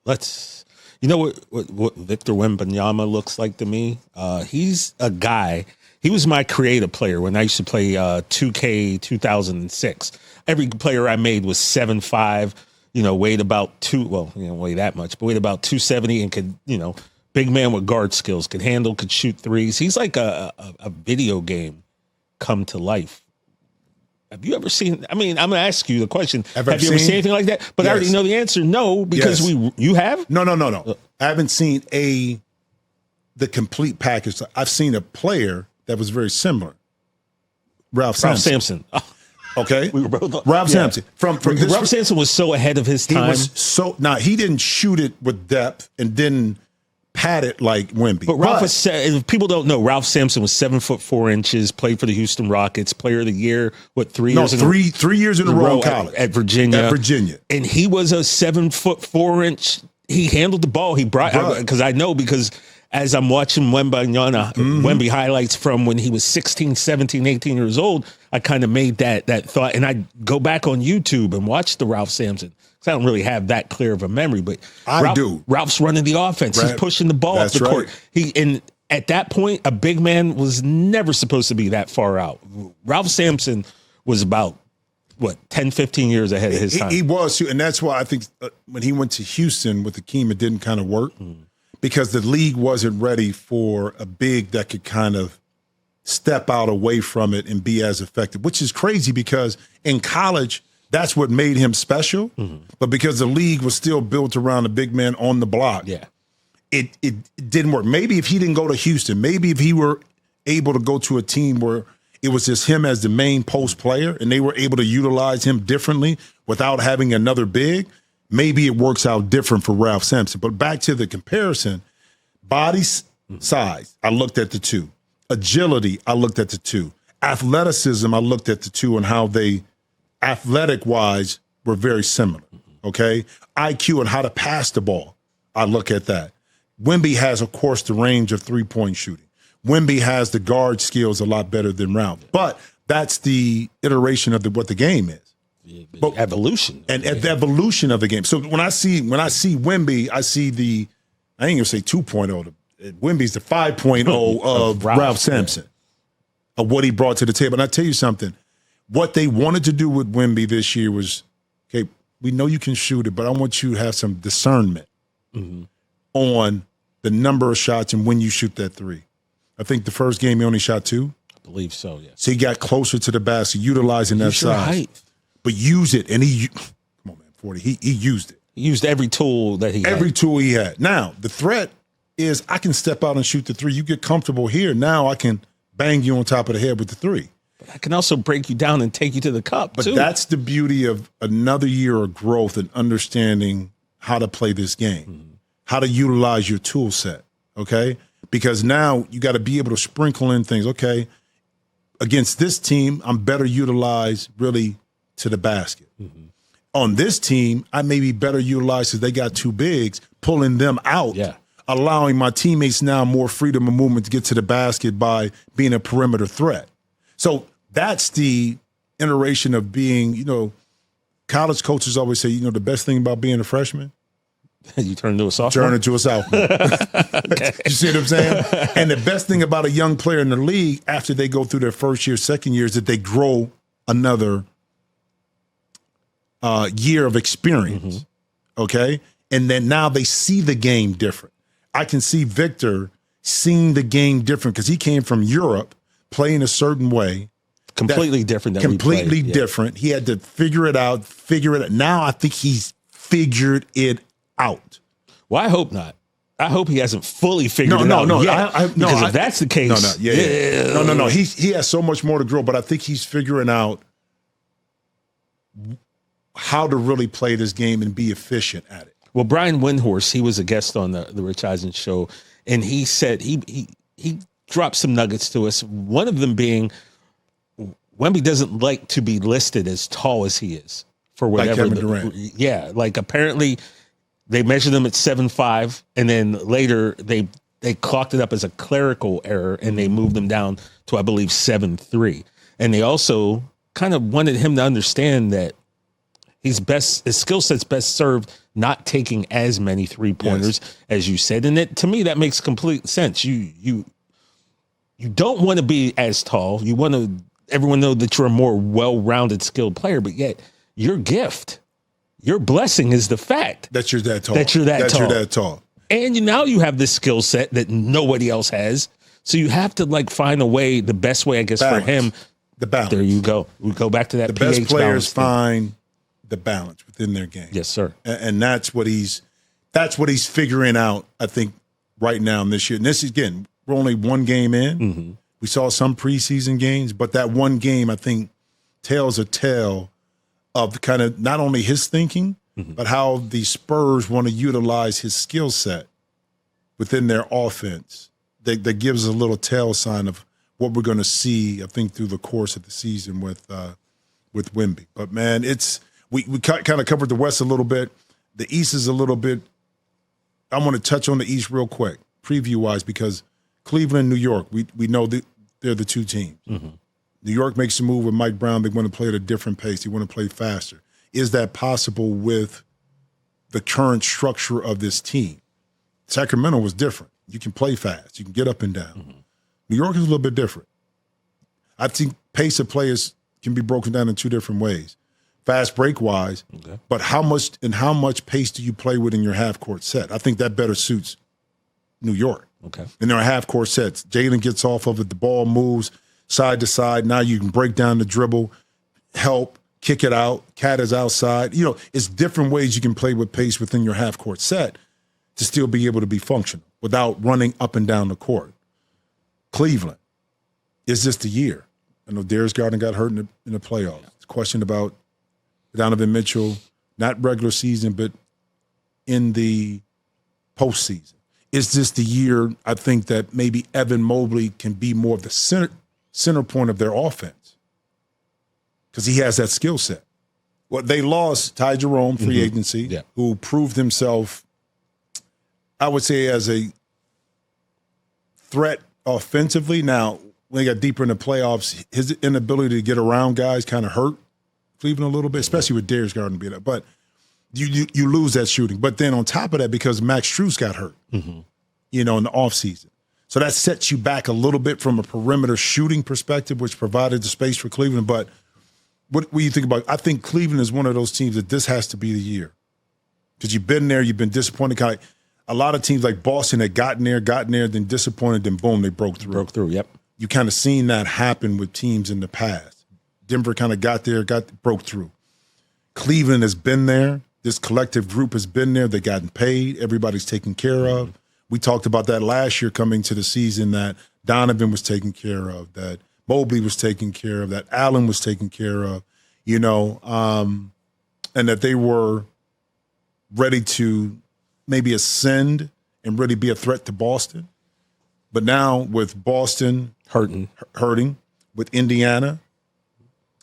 let's. You know what Victor Wembanyama looks like to me? He's a guy. He was my creative player when I used to play 2K 2006. Every player I made was 7'5", weighed about weigh that much, but weighed about 270 and could, big man with guard skills, could handle, could shoot threes. He's like a video game come to life. Have you ever seen? I'm going to ask you the question. Have you ever seen anything like that? But I already know the answer. No, because you have? No. I haven't seen the complete package. I've seen a player that was very similar. Ralph Sampson. Okay, we were both Ralph Sampson. From Ralph Sampson was so ahead of his time. He didn't shoot it with depth and didn't pat it like Wemby. But Ralph was, if people don't know, Ralph Sampson was 7'4", played for the Houston Rockets, player of the year, 3 years in three years in a row in college. At Virginia. And he was a 7'4". He handled the ball. He brought, because as I'm watching Wemby highlights from when he was 16, 17, 18 years old, I kind of made that thought. And I go back on YouTube and watch the Ralph Sampson. I don't really have that clear of a memory, but Ralph's running the offense. He's pushing the ball up the court. And at that point, a big man was never supposed to be that far out. Ralph Sampson was about, 10, 15 years ahead of his time. He was, and that's why I think when he went to Houston with Hakeem, it didn't kind of work because the league wasn't ready for a big that could kind of step out away from it and be as effective, which is crazy because in college, that's what made him special. But because the league was still built around a big man on the block, it didn't work. Maybe if he didn't go to Houston, maybe if he were able to go to a team where it was just him as the main post player and they were able to utilize him differently without having another big, maybe it works out different for Ralph Sampson. But back to the comparison, body size, I looked at the two. Agility, I looked at the two. Athleticism, I looked at the two and how they athletic-wise, were very similar, okay? IQ and how to pass the ball, I look at that. Wemby has, of course, the range of three-point shooting. Wemby has the guard skills a lot better than Ralph. But that's the iteration of what the game is. But evolution. And the evolution of the game. So when I see Wemby, I see I ain't going to say 2.0. Wemby's the 5.0 of Ralph Sampson, of what he brought to the table. And I tell you something. What they wanted to do with Wemby this year was, okay, we know you can shoot it, but I want you to have some discernment on the number of shots and when you shoot that three. I think the first game he only shot 2. I believe so, yeah. So he got closer to the basket, utilizing that size. But use it, and come on, man, 40, he used it. He used every tool that he had. Every tool he had. Now, the threat is I can step out and shoot the three. You get comfortable here. Now I can bang you on top of the head with the three. But I can also break you down and take you to the cup, too. But that's the beauty of another year of growth and understanding how to play this game, how to utilize your tool set, okay? Because now you got to be able to sprinkle in things. Okay, against this team, I'm better utilized really to the basket. On this team, I may be better utilized because they got two bigs, pulling them out, allowing my teammates now more freedom of movement to get to the basket by being a perimeter threat. So that's the iteration of being, college coaches always say, the best thing about being a freshman, you turn into a sophomore? Turn into a sophomore. Okay. You see what I'm saying? And the best thing about a young player in the league after they go through their first year, second year is that they grow another year of experience, okay? And then now they see the game different. I can see Victor seeing the game different because he came from Europe playing a certain way. Completely different than completely different. He had to figure it out. Now I think he's figured it out. Well, I hope not. I hope he hasn't fully figured it out yet. Because if that's the case, no. He has so much more to grow, but I think he's figuring out how to really play this game and be efficient at it. Well, Brian Windhorst, he was a guest on the Rich Eisen show, and he said he dropped some nuggets to us. One of them being Wemby doesn't like to be listed as tall as he is for whatever. Like Kevin Durant. Yeah, like apparently they measured him at 7'5", and then later they clocked it up as a clerical error, and they moved him down to, I believe, 7'3". And they also kind of wanted him to understand that his skill set's best served not taking as many three-pointers as you said. And to me, that makes complete sense. You don't want to be as tall. You want to everyone know that you're a more well-rounded, skilled player, but yet your gift, your blessing is the fact that you're that tall. That you're that tall. And now you have this skill set that nobody else has. So you have to find a way, the best way, I guess, balance. For him. The balance. There you go. We go back to that. The best pH players find the balance within their game. Yes, sir. And that's what he's figuring out, I think, right now in this year. And this is, again, we're only one game in. We saw some preseason games, but that one game, I think, tells a tale of kind of not only his thinking, but how the Spurs want to utilize his skill set within their offense. That gives a little tell sign of what we're going to see, I think, through the course of the season with Wemby. But, man, we kind of covered the West a little bit. The East is a little bit – I want to touch on the East real quick, preview-wise, because Cleveland, New York, we know that they're the two teams. New York makes a move with Mike Brown. They want to play at a different pace. They want to play faster. Is that possible with the current structure of this team? Sacramento was different. You can play fast. You can get up and down. New York is a little bit different. I think pace of players can be broken down in two different ways. Fast break-wise, but how much pace do you play with in your half-court set? I think that better suits New York. Okay. And there are half-court sets. Jalen gets off of it. The ball moves side to side. Now you can break down the dribble, help, kick it out. Cat is outside. It's different ways you can play with pace within your half-court set to still be able to be functional without running up and down the court. Cleveland, is this the year? I know Darius Garland got hurt in the playoffs. It's a question about Donovan Mitchell, not regular season, but in the postseason. Is this the year, I think, that maybe Evan Mobley can be more of the center point of their offense? Because he has that skill set. Well, they lost Ty Jerome, free agency, who proved himself, I would say, as a threat offensively. Now, when they got deeper in the playoffs, his inability to get around guys kind of hurt Cleveland a little bit, especially with Darius Garland being up. But you lose that shooting. But then on top of that, because Max Strus got hurt, in the offseason. So that sets you back a little bit from a perimeter shooting perspective, which provided the space for Cleveland. But what do you think about? I think Cleveland is one of those teams that this has to be the year. Because you've been there, you've been disappointed. Kind of, a lot of teams like Boston had gotten there, then disappointed, then boom, they broke through. Yep. You kind of seen that happen with teams in the past. Denver kind of got there, broke through. Cleveland has been there. this collective group has been there. They've gotten paid. Everybody's taken care of. We talked about that last year coming to the season, that Donovan was taken care of, that Mobley was taken care of, that Allen was taken care of, and that they were ready to maybe ascend and really be a threat to Boston. But now with Boston hurting, with Indiana,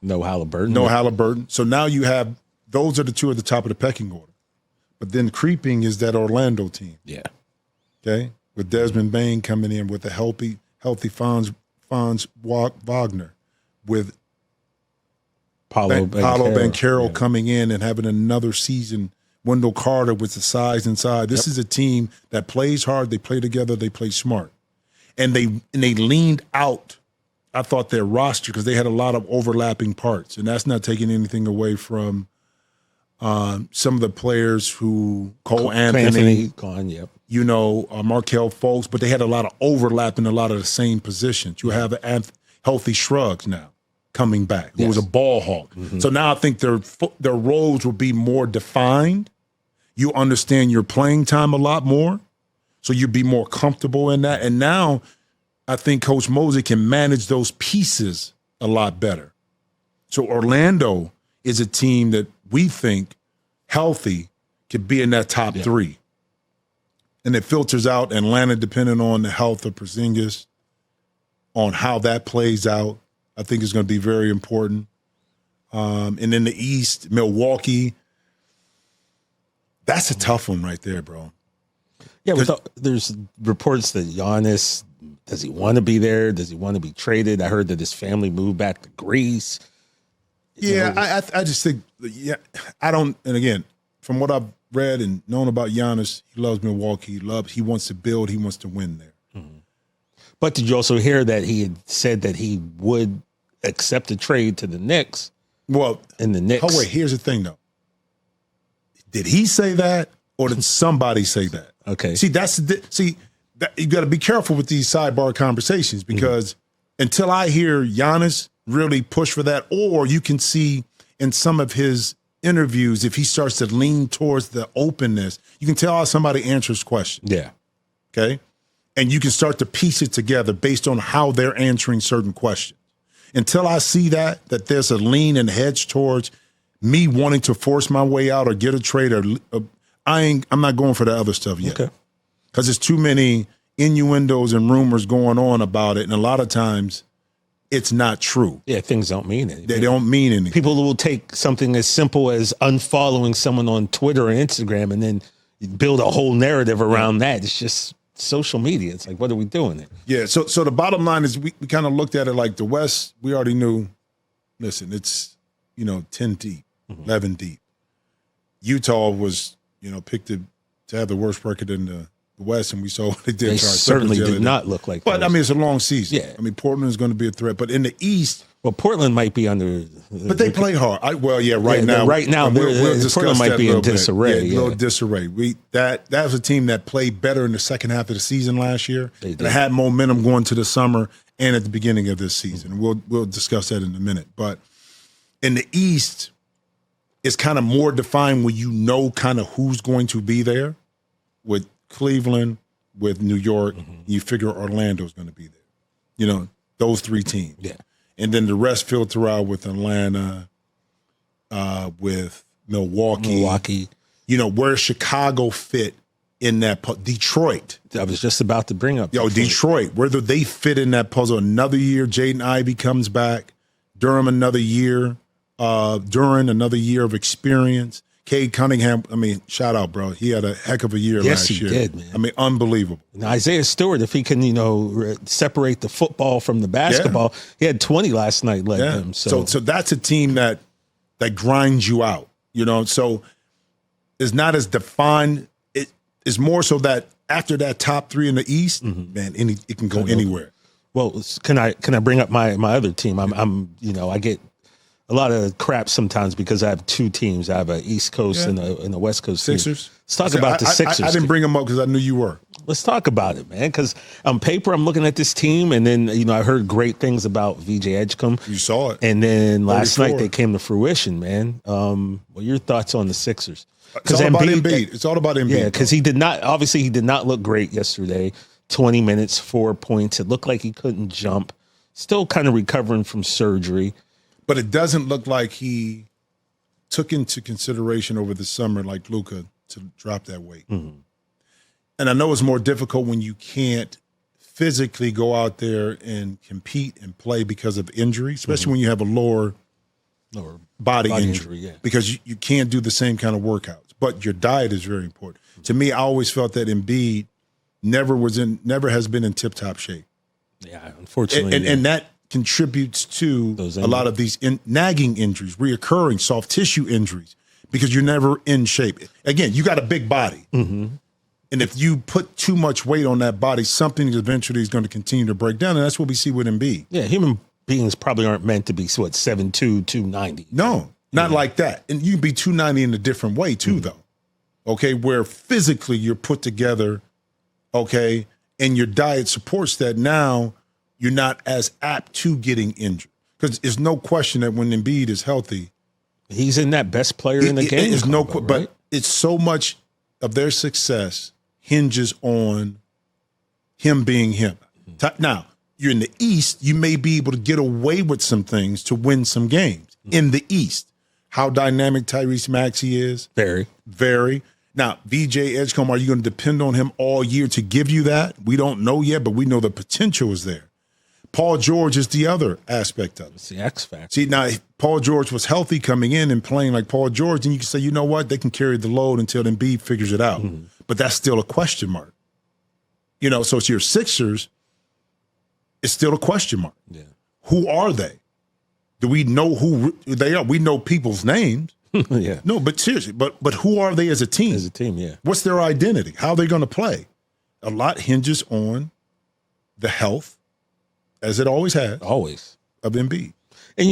no Haliburton. So now you have, those are the two at the top of the pecking order. But then creeping is that Orlando team. Yeah. Okay? With Desmond Bain coming in with a healthy Franz Wagner, with Paolo Banchero coming in and having another season. Wendell Carter with the size inside. This is a team that plays hard. They play together. They play smart. And they leaned out, I thought, their roster because they had a lot of overlapping parts. And that's not taking anything away from some of the players who, Cole Anthony gone, yep. Markelle Fultz, but they had a lot of overlap in a lot of the same positions. You have Healthy Shrugs now coming back, who was a ball hawk. Mm-hmm. So now I think their roles will be more defined. You understand your playing time a lot more, so you'll be more comfortable in that. And now I think Coach Mosey can manage those pieces a lot better. So Orlando is a team that we think healthy could be in that top three. And it filters out Atlanta depending on the health of Porzingis, on how that plays out. I think is going to be very important. And in the East, Milwaukee, that's a tough one right there, bro. Yeah, there's reports that Giannis, does he want to be there? Does he want to be traded? I heard that his family moved back to Greece. I just think, I don't, and again, from what I've read and known about Giannis, he loves Milwaukee. He wants to build, he wants to win there. Mm-hmm. But did you also hear that he had said that he would accept a trade to the Knicks? Well, in the Knicks. Oh, wait, here's the thing, though. Did he say that, or did somebody say that? Okay. See, you got to be careful with these sidebar conversations because until I hear Giannis really push for that, or you can see in some of his interviews, if he starts to lean towards the openness, you can tell how somebody answers questions. Yeah. Okay? And you can start to piece it together based on how they're answering certain questions. Until I see that there's a lean and hedge towards me wanting to force my way out or get a trade, I'm not going for the other stuff yet. Okay. Because there's too many innuendos and rumors going on about it, and a lot of times it's not true. Yeah, things don't mean anything. They don't mean anything. People will take something as simple as unfollowing someone on Twitter or Instagram and then build a whole narrative around that. It's just social media. It's like, what are we doing there? Yeah, so the bottom line is we kind of looked at it like the West, we already knew, listen, it's, 10 deep, 11 deep. Utah was, picked to have the worst record in the West, and we saw what they did. They certainly did not look like that. But, it's a long season. Yeah. Portland is going to be a threat. But in the East. Well, Portland might be under. But they play hard. Right now. Portland might be in disarray. Yeah, a little disarray. That was a team that played better in the second half of the season last year. They had momentum going to the summer and at the beginning of this season. We'll discuss that in a minute. But in the East, it's kind of more defined when you know kind of who's going to be there. With Cleveland, with New York, you figure Orlando's going to be there. Those three teams. Yeah. And then the rest filter out with Atlanta, with Milwaukee. Where Chicago fit in that Detroit. I was just about to bring up. Detroit, whether they fit in that puzzle. Another year, Jaden Ivey comes back. Durham, another year. Duran, another year of experience. Cade Cunningham, shout out, bro. He had a heck of a year last year. Yes, he did, man. Unbelievable. And Isaiah Stewart, if he can, separate the football from the basketball, he had 20 last night, led them. So that's a team that grinds you out, So it's not as defined. It's more so that after that top three in the East, man, it can go anywhere. Well, can I bring up my other team? I get a lot of crap sometimes because I have two teams. I have an East Coast and a West Coast Sixers. Team. Let's talk about the Sixers. I didn't bring them up because I knew you were. let's talk about it, man. Because on paper, I'm looking at this team, and then I heard great things about VJ Edgecombe. You saw it, and then last night they came to fruition, man. What are your thoughts on the Sixers? It's all about Embiid. It's all about Embiid. Yeah, because he did not look great yesterday. 20 minutes, 4 points. It looked like he couldn't jump. Still kind of recovering from surgery. But it doesn't look like he took into consideration over the summer, like Luka, to drop that weight. Mm-hmm. And I know it's more difficult when you can't physically go out there and compete and play because of injury, especially when you have a lower body injury. Because you can't do the same kind of workouts. But your diet is very important. Mm-hmm. To me, I always felt that Embiid never has been in tip-top shape. Yeah, unfortunately. And that contributes to a lot of these nagging injuries, reoccurring soft tissue injuries, because you're never in shape. Again, you got a big body. Mm-hmm. And if you put too much weight on that body, something eventually is going to continue to break down. And that's what we see with Embiid. Yeah, human beings probably aren't meant to be, 7'2", 290. No, not like that. And you can be 290 in a different way too, though. Okay, where physically you're put together, okay, and your diet supports that. Now you're not as apt to getting injured. Because there's no question that when Embiid is healthy, he's in that best player in the game. But it's so much of their success hinges on him being him. Now, you're in the East, you may be able to get away with some things to win some games. In the East, how dynamic Tyrese Maxey is. Very. Very. Now, VJ Edgecombe, are you going to depend on him all year to give you that? We don't know yet, but we know the potential is there. Paul George is the other aspect of it. It's the X factor. See, now, if Paul George was healthy coming in and playing like Paul George, then you can say, you know what? They can carry the load until Embiid figures it out. Mm-hmm. But that's still a question mark. So it's your Sixers, it's still a question mark. Yeah. Who are they? Do we know who they are? We know people's names. Yeah. No, but seriously, but who are they as a team? As a team, yeah. What's their identity? How are they going to play? A lot hinges on the health, as it always has. Always. Of Embiid. And,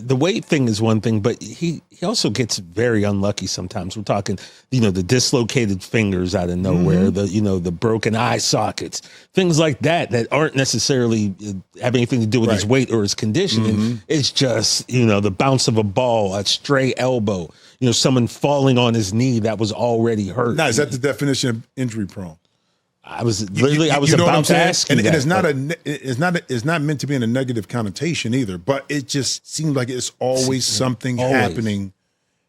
the weight thing is one thing, but he also gets very unlucky sometimes. We're talking, the dislocated fingers out of nowhere, the broken eye sockets, things like that aren't necessarily have anything to do with his weight or his conditioning. Mm-hmm. It's just, the bounce of a ball, a stray elbow, someone falling on his knee that was already hurt. Now, is that the definition of injury prone? I was about to ask you and that, it's not meant to be in a negative connotation either, but it just seems like it's always something happening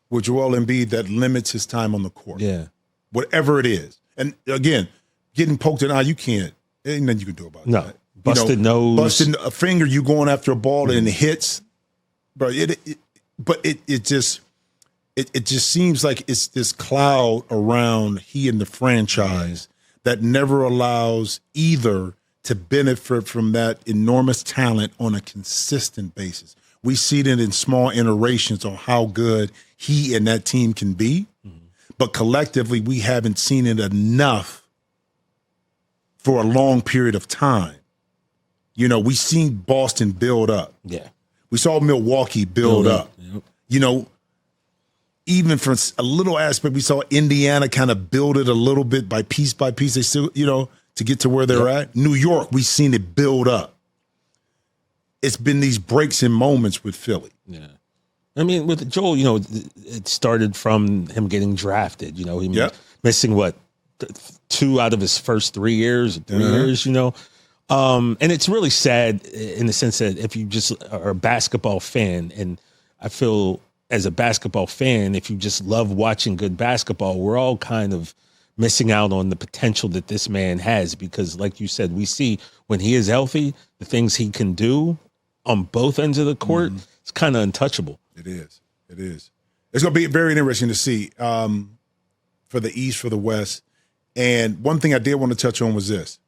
with Joel Embiid that limits his time on the court. Yeah. Whatever it is. And again, getting poked in the eye, you can't. Ain't nothing you can do about that. Busted nose. Busted a finger, you going after a ball and it hits. Bro, it just seems like it's this cloud around he and the franchise that never allows either to benefit from that enormous talent on a consistent basis. We see it in small iterations on how good he and that team can be, but collectively we haven't seen it enough for a long period of time. We've seen Boston build up. Yeah. We saw Milwaukee build up. Yep. Even from a little aspect, we saw Indiana kind of build it a little bit by piece. They still, to get to where they're at. New York, we've seen it build up. It's been these breaks and moments with Philly. Yeah. I mean, with Joel, it started from him getting drafted. He missing 2 out of his first 3 years, 3 years, and it's really sad in the sense that if you just are a basketball fan, and I feel as a basketball fan, if you just love watching good basketball, we're all kind of missing out on the potential that this man has, because like you said, we see when he is healthy, the things he can do on both ends of the court, it's kind of untouchable. It is. It's going to be very interesting to see for the East, for the West. And one thing I did want to touch on was this.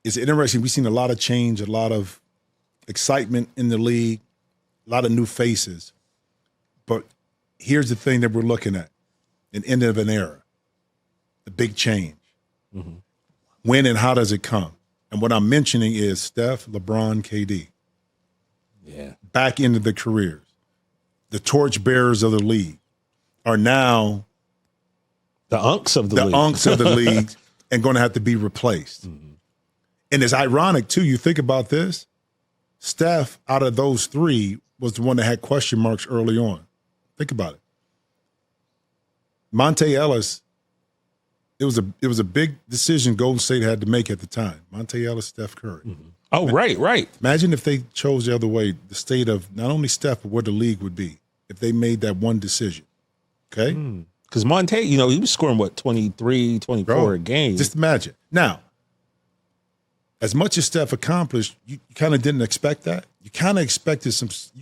It's interesting. We've seen a lot of change, a lot of excitement in the league, a lot of new faces. But here's the thing that we're looking at, an end of an era, a big change. Mm-hmm. When and how does it come? And what I'm mentioning is Steph, LeBron, KD. Yeah. Back into the careers. The torchbearers of the league are now the unks of the league. The unks of the league. and going to have to be replaced. Mm-hmm. And it's ironic, too. You think about this. Steph, out of those three, was the one that had question marks early on. Think about it. Monte Ellis, it was a big decision Golden State had to make at the time. Monte Ellis, Steph Curry. Mm-hmm. Oh, right. Imagine if they chose the other way, the state of not only Steph, but where the league would be if they made that one decision. Okay? Because Monte, he was scoring, 23, 24 a game. Just imagine. Now, as much as Steph accomplished, you kind of didn't expect that. You kind of expected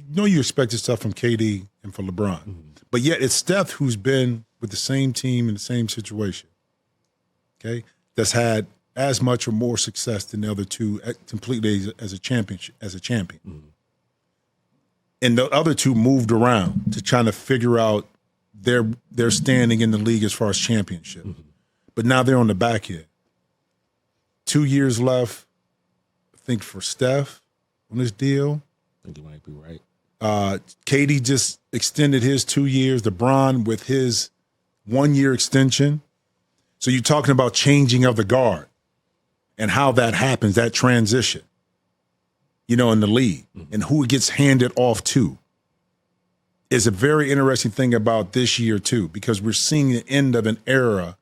you expected stuff from KD and from LeBron. Mm-hmm. But yet it's Steph who's been with the same team in the same situation, okay, that's had as much or more success than the other two completely as a champion. Mm-hmm. And the other two moved around to trying to figure out their standing in the league as far as championship. Mm-hmm. But now they're on the back end. 2 years left, I think, for Steph on this deal. I think you might be right. KD just extended his 2 years. LeBron with his 1 year extension. So you're talking about changing of the guard and how that happens, that transition, in the league, and who it gets handed off to is a very interesting thing about this year too, because we're seeing the end of an era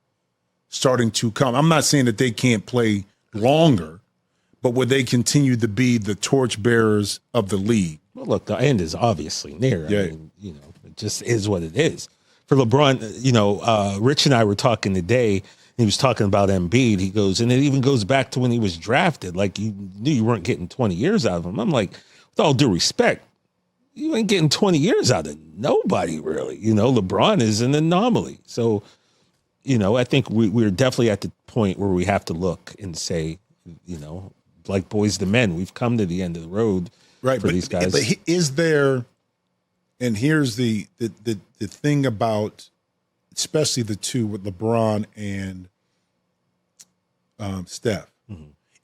starting to come. I'm not saying that they can't play longer, but would they continue to be the torchbearers of the league? Well, look, the end is obviously near. Yeah. I mean, it just is what it is. For LeBron, Rich and I were talking today. He was talking about Embiid. He goes, and it even goes back to when he was drafted. Like, you knew you weren't getting 20 years out of him. I'm like, with all due respect, you ain't getting 20 years out of nobody, really. LeBron is an anomaly. So, I think we're definitely at the point where we have to look and say, like boys to men, we've come to the end of the road for these guys. But is there, and here's the thing about, especially the two with LeBron and Steph,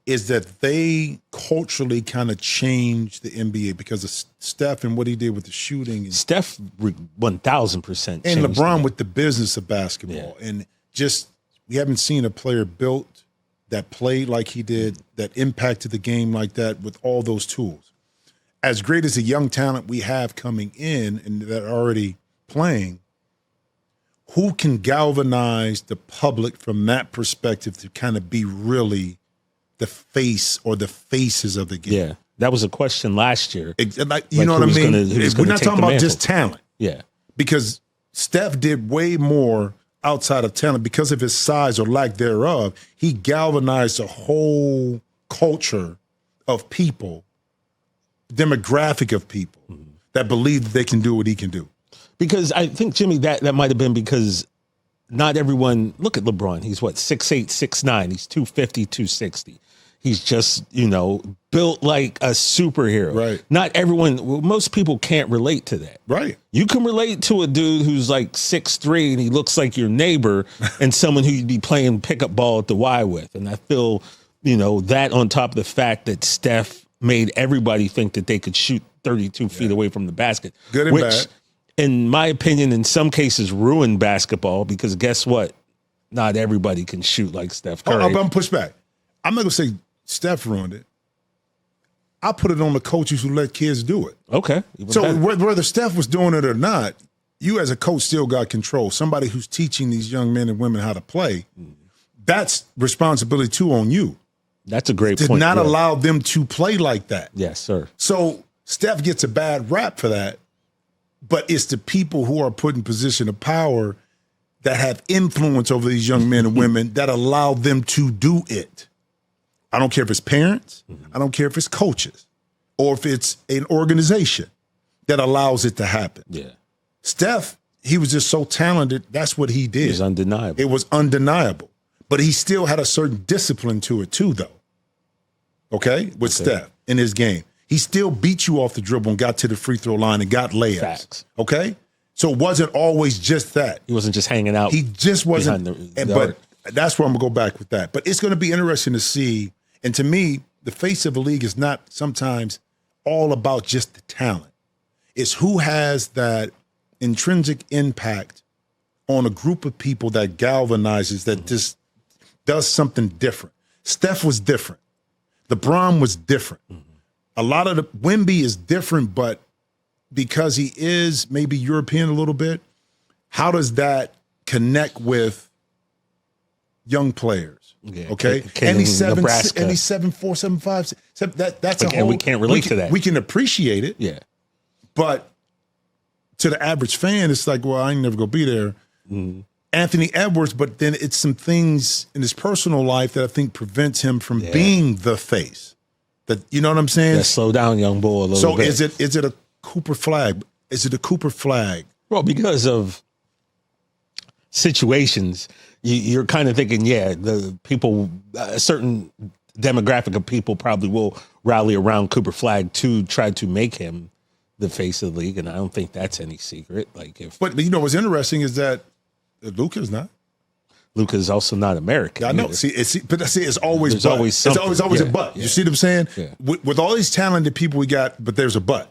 is that they culturally kind of changed the NBA because of Steph and what he did with the shooting. And Steph 1,000%. And LeBron with the business of basketball. Yeah. And just, we haven't seen a player built that played like he did, that impacted the game like that with all those tools. As great as the young talent we have coming in and that are already playing, who can galvanize the public from that perspective to kind of be really the face or the faces of the game? Yeah, that was a question last year. You know what I mean? We're not talking about just talent. Yeah. Because Steph did way more outside of talent because of his size or lack thereof. He galvanized a whole culture of people, demographic of people that believe that they can do what he can do. Because I think, Jimmy, that might have been because not everyone, look at LeBron. He's 6'8", 6'9". He's 250, 260. He's just, built like a superhero. Right. Not everyone, most people can't relate to that. Right. You can relate to a dude who's like 6'3" and he looks like your neighbor and someone who you'd be playing pickup ball at the Y with. And I feel, that on top of the fact that Steph made everybody think that they could shoot 32 feet away from the basket. Good and bad. In my opinion, in some cases, ruined basketball because guess what? Not everybody can shoot like Steph Curry. I'm going to push back. I'm not going to say Steph ruined it. I put it on the coaches who let kids do it. Okay. So whether Steph was doing it or not, you as a coach still got control. Somebody who's teaching these young men and women how to play, that's responsibility too on you. That's a great point. To not allow them to play like that. Yes, sir. So Steph gets a bad rap for that, but it's the people who are put in position of power that have influence over these young men and women that allow them to do it. I don't care if it's parents. I don't care if it's coaches or if it's an organization that allows it to happen. Yeah. Steph, he was just so talented. That's what he did. It was undeniable. It was undeniable. But he still had a certain discipline to it too, though. Okay? With Steph in his game. He still beat you off the dribble and got to the free throw line and got layups. Facts. Okay? So it wasn't always just that. He wasn't just hanging out. He just wasn't. But that's where I'm going to go back with that. But it's going to be interesting to see. And to me, the face of a league is not sometimes all about just the talent. It's who has that intrinsic impact on a group of people that galvanizes, that just does something different. Steph was different. LeBron was different. A lot of the Wemby is different, but because he is maybe European a little bit, how does that connect with young players? Yeah, okay, and he's 7'4", 7'5". That's a whole. And we can't relate to that. We can appreciate it. Yeah, but to the average fan, it's like, well, I ain't never gonna be there. Anthony Edwards, but then it's some things in his personal life that I think prevents him from being the face. That, you know what I'm saying? Yeah, slow down, young boy, a little bit. So is it a Cooper flag? Is it a Cooper flag? Well, because of situations, you're kind of thinking, the people, a certain demographic of people probably will rally around Cooper Flag to try to make him the face of the league, and I don't think that's any secret. But you know what's interesting is that Luka's not. Luka's also not American. I know. Either. It's always there's always something. It's always a but. You see what I'm saying? Yeah. With all these talented people we got, but there's a but.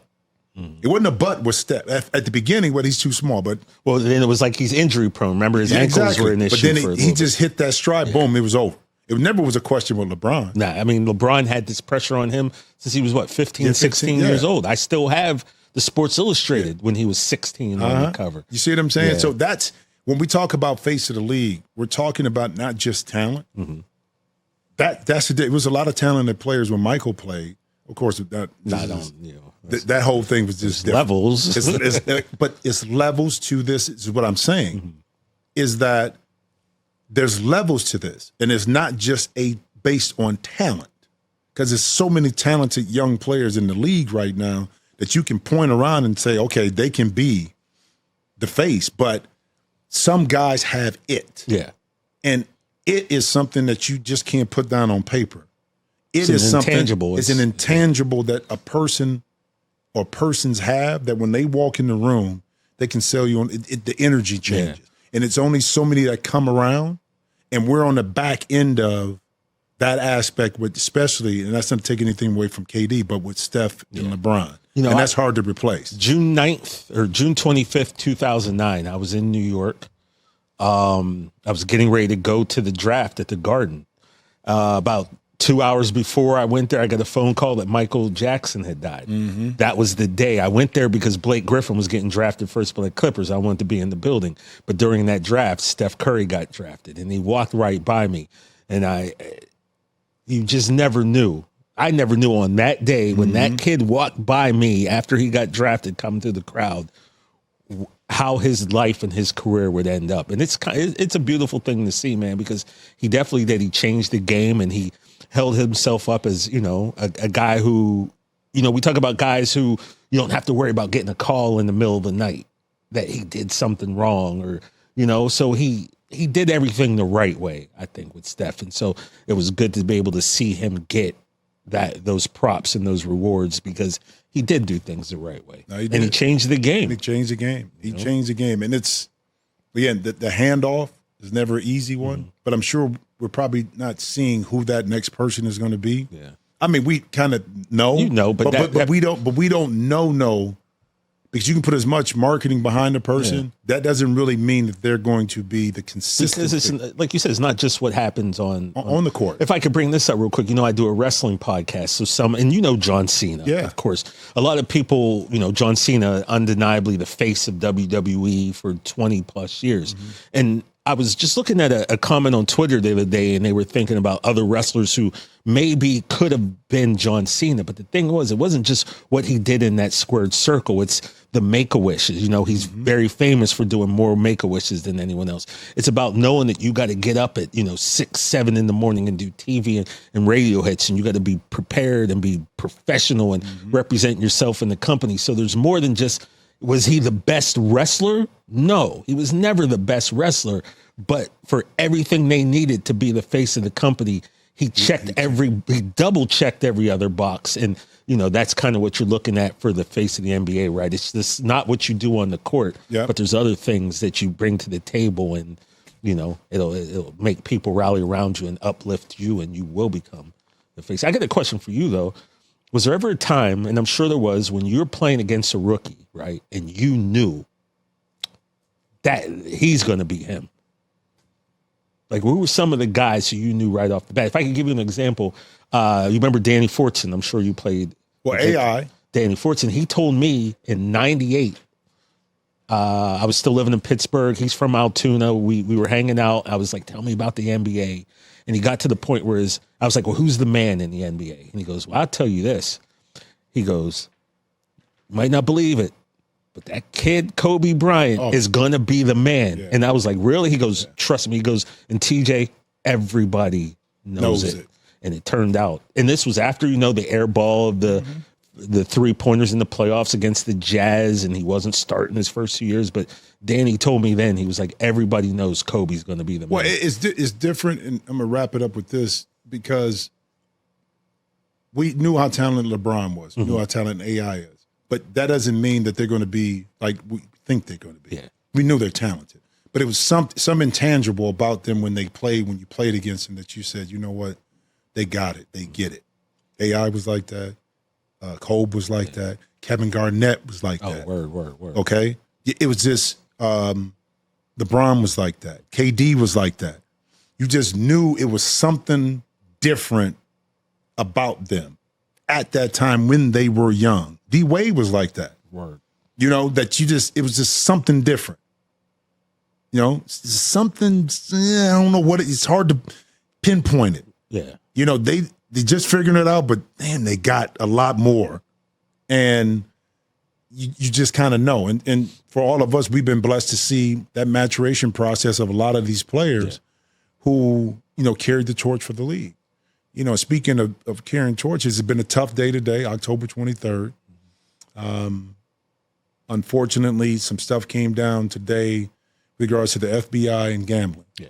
It wasn't a but with Steph at the beginning, but he's too small. But then it was like he's injury prone. Remember, his ankles were an issue. But then he just hit that stride. Boom, it was over. It never was a question with LeBron. Nah, I mean, LeBron had this pressure on him since he was 15, 16 years old. I still have the Sports Illustrated when he was 16 on the cover. You see what I'm saying? Yeah. So that's when we talk about face of the league, we're talking about not just talent. It was a lot of talented players when Michael played. Of course, that whole thing was just levels. But it's levels to this. Is what I'm saying is that there's levels to this, and it's not just based on talent, because there's so many talented young players in the league right now that you can point around and say, okay, they can be the face, but some guys have it. Yeah. And it is something that you just can't put down on paper. It's intangible. It's an intangible that a person or persons have that when they walk in the room, they can sell you on it. The energy changes. Yeah. And it's only so many that come around. And we're on the back end of that aspect with especially, and that's not to take anything away from KD, but with Steph and LeBron. And that's hard to replace. June 9th or June 25th, 2009, I was in New York. I was getting ready to go to the draft at the Garden. About 2 hours before I went there, I got a phone call that Michael Jackson had died. That was the day. I went there because Blake Griffin was getting drafted first by the Clippers. I wanted to be in the building. But during that draft, Steph Curry got drafted, and he walked right by me. And you just never knew. I never knew on that day when that kid walked by me after he got drafted, come through the crowd, how his life and his career would end up. And it's a beautiful thing to see, man, because he definitely did. He changed the game, and he held himself up as, a guy who, we talk about guys who you don't have to worry about getting a call in the middle of the night that he did something wrong or, so he did everything the right way, I think, with Steph. And so it was good to be able to see him get those props and those rewards because he did do things the right way. No, and he changed the game. He changed the game. Changed the game. And it's, again, the handoff is never an easy one, but I'm sure we're probably not seeing who that next person is going to be. Yeah. I mean, we kind of know. But we don't know because you can put as much marketing behind a person. Yeah. That doesn't really mean that they're going to be the consistent. Because it's, like you said, it's not just what happens on the court. If I could bring this up real quick, I do a wrestling podcast. So and John Cena, of course. A lot of people, John Cena, undeniably the face of WWE for 20 plus years. And I was just looking at a comment on Twitter the other day, and they were thinking about other wrestlers who maybe could have been John Cena. But the thing was, it wasn't just what he did in that squared circle. It's the Make-A-Wishes. He's very famous for doing more Make-A-Wishes than anyone else. It's about knowing that you got to get up at, 6, 7 in the morning and do TV and radio hits, and you got to be prepared and be professional and represent yourself in the company. So there's more than just, was he the best wrestler? No, he was never the best wrestler. But for everything they needed to be the face of the company, he double checked every other box. And, that's kind of what you're looking at for the face of the NBA, right? It's just not what you do on the court, but there's other things that you bring to the table, and, it'll make people rally around you and uplift you, and you will become the face. I got a question for you, though. Was there ever a time, and I'm sure there was, when you were playing against a rookie, right, and you knew that he's going to be him? Like, who were some of the guys who you knew right off the bat? If I could give you an example, you remember Danny Fortson? I'm sure you played. Well, AI. Danny Fortson, he told me in 98, I was still living in Pittsburgh. He's from Altoona. We were hanging out. I was like, tell me about the NBA. And he got to the point where I was like, well, who's the man in the NBA? And he goes, well, I'll tell you this. He goes, you might not believe it, but that kid, Kobe Bryant, is going to be the man. Yeah. And I was like, really? He goes, trust me. He goes, and TJ, everybody knows it. And it turned out. And this was after, the air ball of the 3-pointers in the playoffs against the Jazz, and he wasn't starting his first 2 years. But Danny told me then, he was like, everybody knows Kobe's going to be the man. Well, it's different, and I'm going to wrap it up with this, because we knew how talented LeBron was. We knew how talented AI is. But that doesn't mean that they're going to be like we think they're going to be. Yeah. We knew they're talented. But it was some intangible about them when you played against them, that you said, you know what, they got it. They get it. AI was like that. Kobe was like that. Kevin Garnett was like that. Word. Okay? It was just LeBron was like that. KD was like that. You just knew it was something different about them at that time when they were young. D-Wade was like that. Word. It was just something different. Something, I don't know what it's hard to pinpoint it. Yeah. They just figuring it out, but damn, they got a lot more. And you just kind of know. And for all of us, we've been blessed to see that maturation process of a lot of these players who, carried the torch for the league. Speaking of carrying torches, it's been a tough day today, October 23rd. Unfortunately, some stuff came down today with regards to the FBI and gambling. Yeah.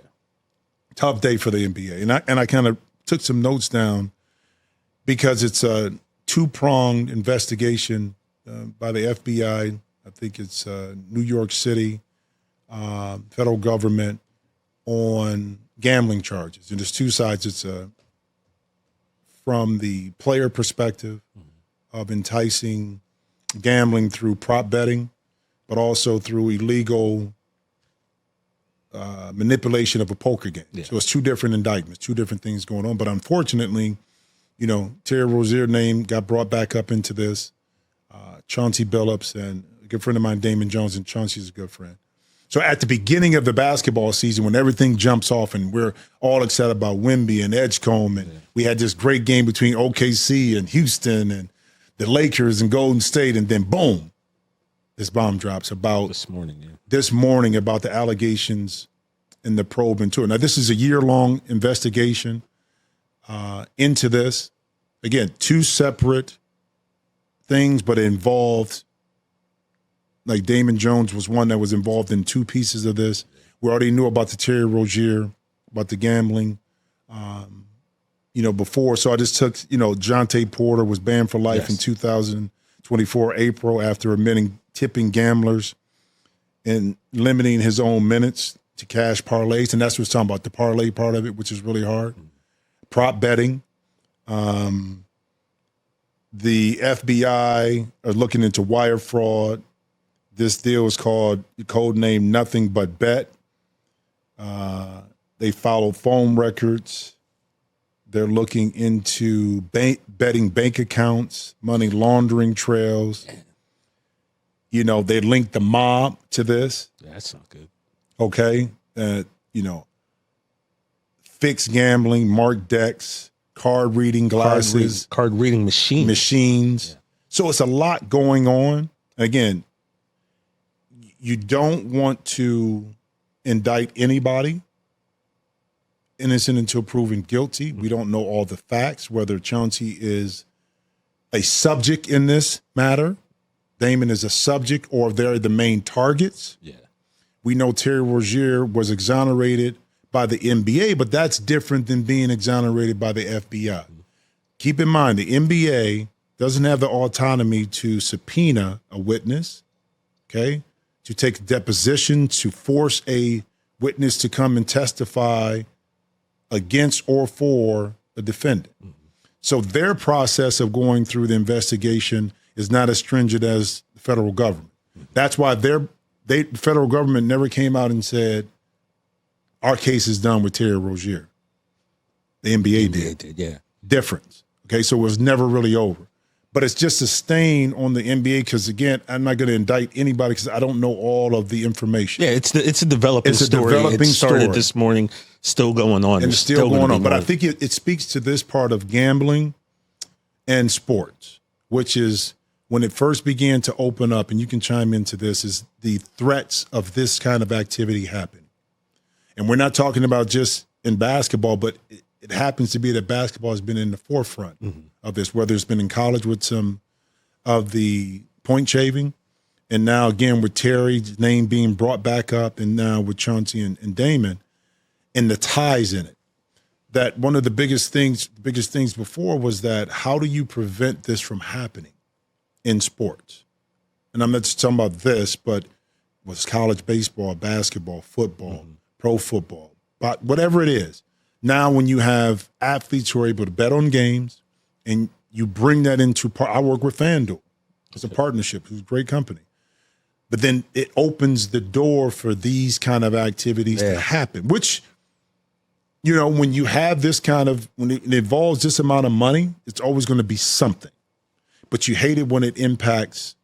Tough day for the NBA. And I kind of took some notes down, because it's a 2-pronged investigation by the FBI. I think it's New York City, federal government, on gambling charges. And there's two sides. It's from the player perspective of enticing gambling through prop betting, but also through illegal manipulation of a poker game. Yeah. So it's two different indictments, two different things going on. But unfortunately, Terry Rozier name got brought back up into this. Chauncey Billups and a good friend of mine, Damon Jones, and Chauncey's a good friend. So at the beginning of the basketball season, when everything jumps off and we're all excited about Wemby and Edgecombe, and we had this great game between OKC and Houston and the Lakers and Golden State, and then boom, this bomb drops about this morning about the allegations in the probe into it. Now, this is a year-long investigation into this. Again, two separate things, but it involved, like Damon Jones was one that was involved in two pieces of this. We already knew about the Terry Rozier, about the gambling, before. So I just took, Jonte Porter was banned for life in 2024, April, after admitting tipping gamblers and limiting his own minutes to cash parlays. And that's what we're talking about, the parlay part of it, which is really hard. Prop betting. The FBI are looking into wire fraud. This deal is called, codename Nothing But Bet. They follow phone records. They're looking into betting bank accounts, money laundering trails. They linked the mob to this. Yeah, that's not good. Okay. Fixed gambling, marked decks, card reading glasses. Card reading machines. Yeah. So it's a lot going on. Again, you don't want to indict anybody innocent until proven guilty. We don't know all the facts, whether Chauncey is a subject in this matter, Damon is a subject, or if they're the main targets. Yeah. We know Terry Rozier was exonerated by the NBA, but that's different than being exonerated by the FBI. Keep in mind, the NBA doesn't have the autonomy to subpoena a witness, okay, to take a deposition, to force a witness to come and testify against or for the defendant. Mm-hmm. So their process of going through the investigation is not as stringent as the federal government. Mm-hmm. That's why the federal government never came out and said, Our case is done with Terry Rozier. The NBA did. Yeah. Difference. Okay, so it was never really over. But it's just a stain on the NBA because, again, I'm not going to indict anybody because I don't know all of the information. Yeah, it's a developing story. It started this morning, still going on. And it's still going on. But I think it speaks to this part of gambling and sports, which is when it first began to open up, and you can chime into this, is the threats of this kind of activity happen. And we're not talking about just in basketball, but it happens to be that basketball has been in the forefront of this, whether it's been in college with some of the point shaving, and now again with Terry's name being brought back up, and now with Chauncey and Damon, and the ties in it. That one of the biggest things before was that how do you prevent this from happening in sports? And I'm not just talking about this, but was college baseball, basketball, football, pro football, but whatever it is. Now, when you have athletes who are able to bet on games and you bring that into I work with FanDuel. It's a partnership. It's a great company. But then it opens the door for these kind of activities to happen, which, you know, when you have this kind of, when it involves this amount of money, it's always going to be something. But you hate it when it impacts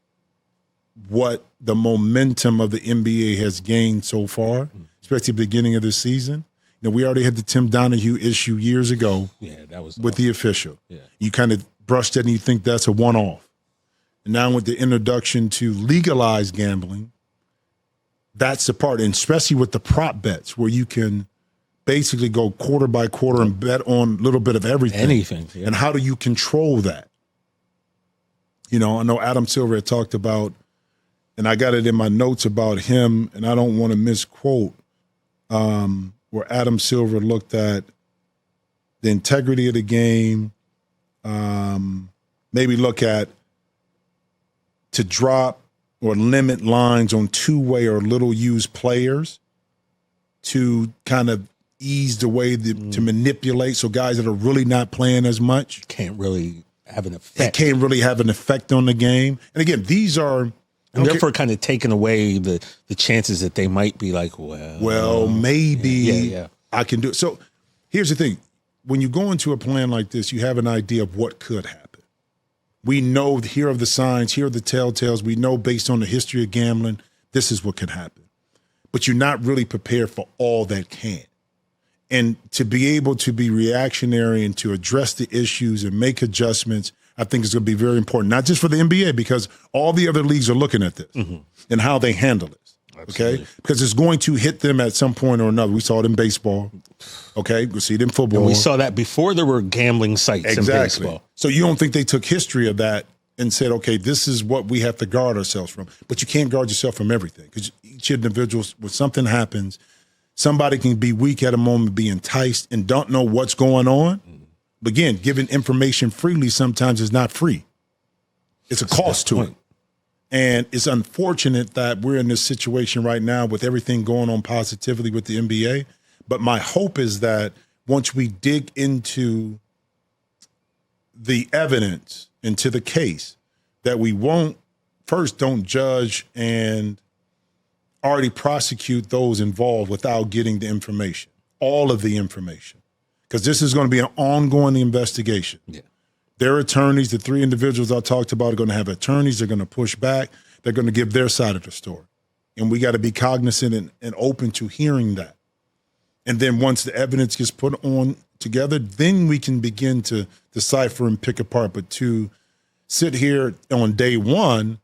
what the momentum of the NBA has gained so far, especially at the beginning of the season. You know, we already had the Tim Donahue issue years ago that was with the official. Yeah. You kind of brushed it and you think that's a one-off. And now with the introduction to legalized gambling, that's the part, and especially with the prop bets where you can basically go quarter by quarter and bet on a little bit of everything. Anything. Yeah. And how do you control that? You know, I know Adam Silver had talked about, and I got it in my notes about him, and I don't want to misquote, where Adam Silver looked at the integrity of the game, maybe look at to drop or limit lines on two-way or little-used players to kind of ease the way to manipulate, so guys that are really not playing as much can't really have an effect. It can't really have an effect on the game. And again, these are... And therefore kind of taking away the chances that they might be like, well, maybe I can do it. So here's the thing. When you go into a plan like this, you have an idea of what could happen. We know, here are the signs, here are the telltales. We know based on the history of gambling, this is what can happen. But you're not really prepared for all that can. And to be able to be reactionary and to address the issues and make adjustments, I think is going to be very important, not just for the NBA, because all the other leagues are looking at this and how they handle it. Okay? Because it's going to hit them at some point or another. We saw it in baseball. Okay? We see it in football. And we saw that before there were gambling sites in baseball. So you don't think they took history of that and said, okay, this is what we have to guard ourselves from. But you can't guard yourself from everything, because each individual, when something happens, somebody can be weak at a moment, be enticed, and don't know what's going on. But again, giving information freely sometimes is not free. It's a cost to it. And it's unfortunate that we're in this situation right now with everything going on positively with the NBA. But my hope is that once we dig into the evidence, into the case, that we don't judge and already prosecute those involved without getting the information, all of the information. Because this is going to be an ongoing investigation. Yeah. Their attorneys, the three individuals I talked about, are going to have attorneys. They're going to push back. They're going to give their side of the story. And we got to be cognizant and open to hearing that. And then once the evidence gets put on together, then we can begin to decipher and pick apart. But to sit here on day one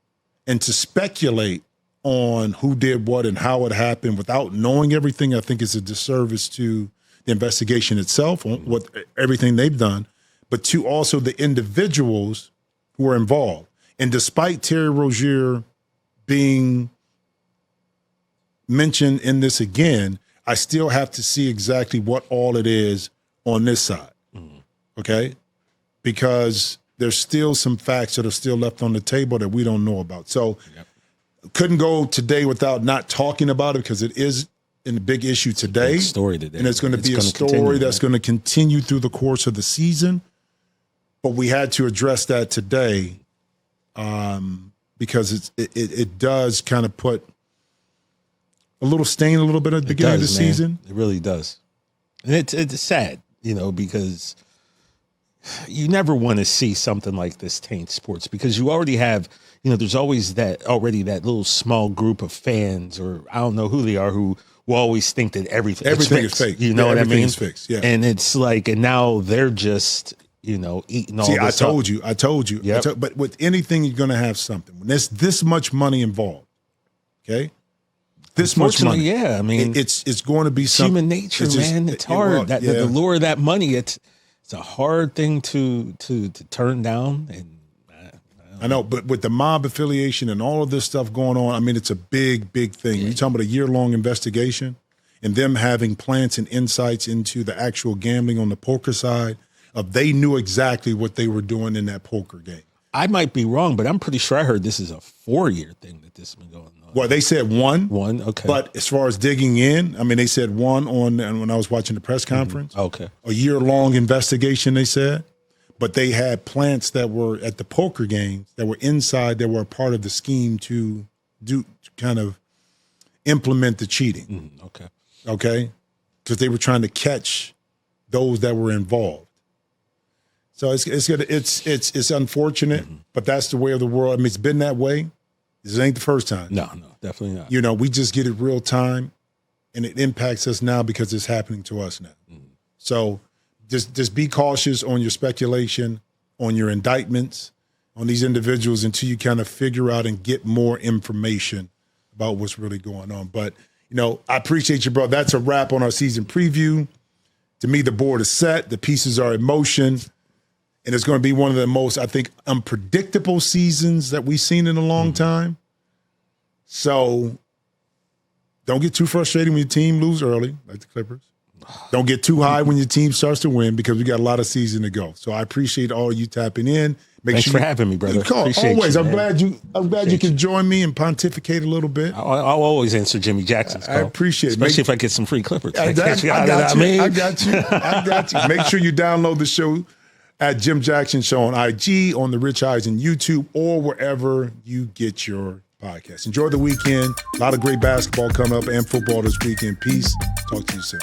and to speculate on who did what and how it happened without knowing everything, I think is a disservice to the investigation itself, on what everything they've done, but to also the individuals who are involved. And despite Terry Rozier being mentioned in this again, I still have to see exactly what all it is on this side, okay? Because there's still some facts that are still left on the table that we don't know about. So couldn't go today without not talking about it, because it is a big issue today. Big story today. And it's going to be a story that's going to continue through the course of the season. But we had to address that today because it does kind of put a little stain a little bit at the beginning of the season. It really does. And it's sad, because you never want to see something like this taint sports, because you already have, there's always that little small group of fans, or I don't know who they are, who will always think that everything is fake. You know what I mean? Everything is fixed, yeah. And it's like, and now they're just, eating all this I told you. Yep. But with anything, you're going to have something. When there's this much money involved, okay? This much money. Yeah, I mean, it's going to be something. Human nature, man. It's hard. The lure of that money, it's a hard thing to turn down. And I know, but with the mob affiliation and all of this stuff going on, I mean, it's a big, big thing. You're talking about a year-long investigation and them having plans and insights into the actual gambling on the poker side. They knew exactly what they were doing in that poker game. I might be wrong, but I'm pretty sure I heard this is a 4-year thing that this has been going on. Well, they said one. One, okay. But as far as digging in, I mean, they said one when I was watching the press conference. Mm-hmm. Okay. A year-long investigation, they said. But they had plants that were at the poker games that were inside, that were a part of the scheme to kind of implement the cheating. Okay. Okay? Because they were trying to catch those that were involved. So it's unfortunate, but that's the way of the world. I mean, it's been that way. This ain't the first time. No, definitely not. We just get it real time, and it impacts us now because it's happening to us now. So just be cautious on your speculation, on your indictments, on these individuals until you kind of figure out and get more information about what's really going on. But, I appreciate you, bro. That's a wrap on our season preview. To me, the board is set. The pieces are in motion. And it's going to be one of the most, I think, unpredictable seasons that we've seen in a long time. So don't get too frustrated when your team lose early, like the Clippers. Don't get too high when your team starts to win, because we got a lot of season to go. So I appreciate all you tapping in. Thanks for having me, brother. Always. I'm glad you can join me and pontificate a little bit. I'll always answer Jimmy Jackson's call. I appreciate it. Especially if I get some free Clippers. I got you. I got you. Make sure you download the show at Jim Jackson Show on IG, on the Rich Eisen YouTube, or wherever you get your podcast. Enjoy the weekend. A lot of great basketball coming up and football this weekend. Peace. Talk to you soon.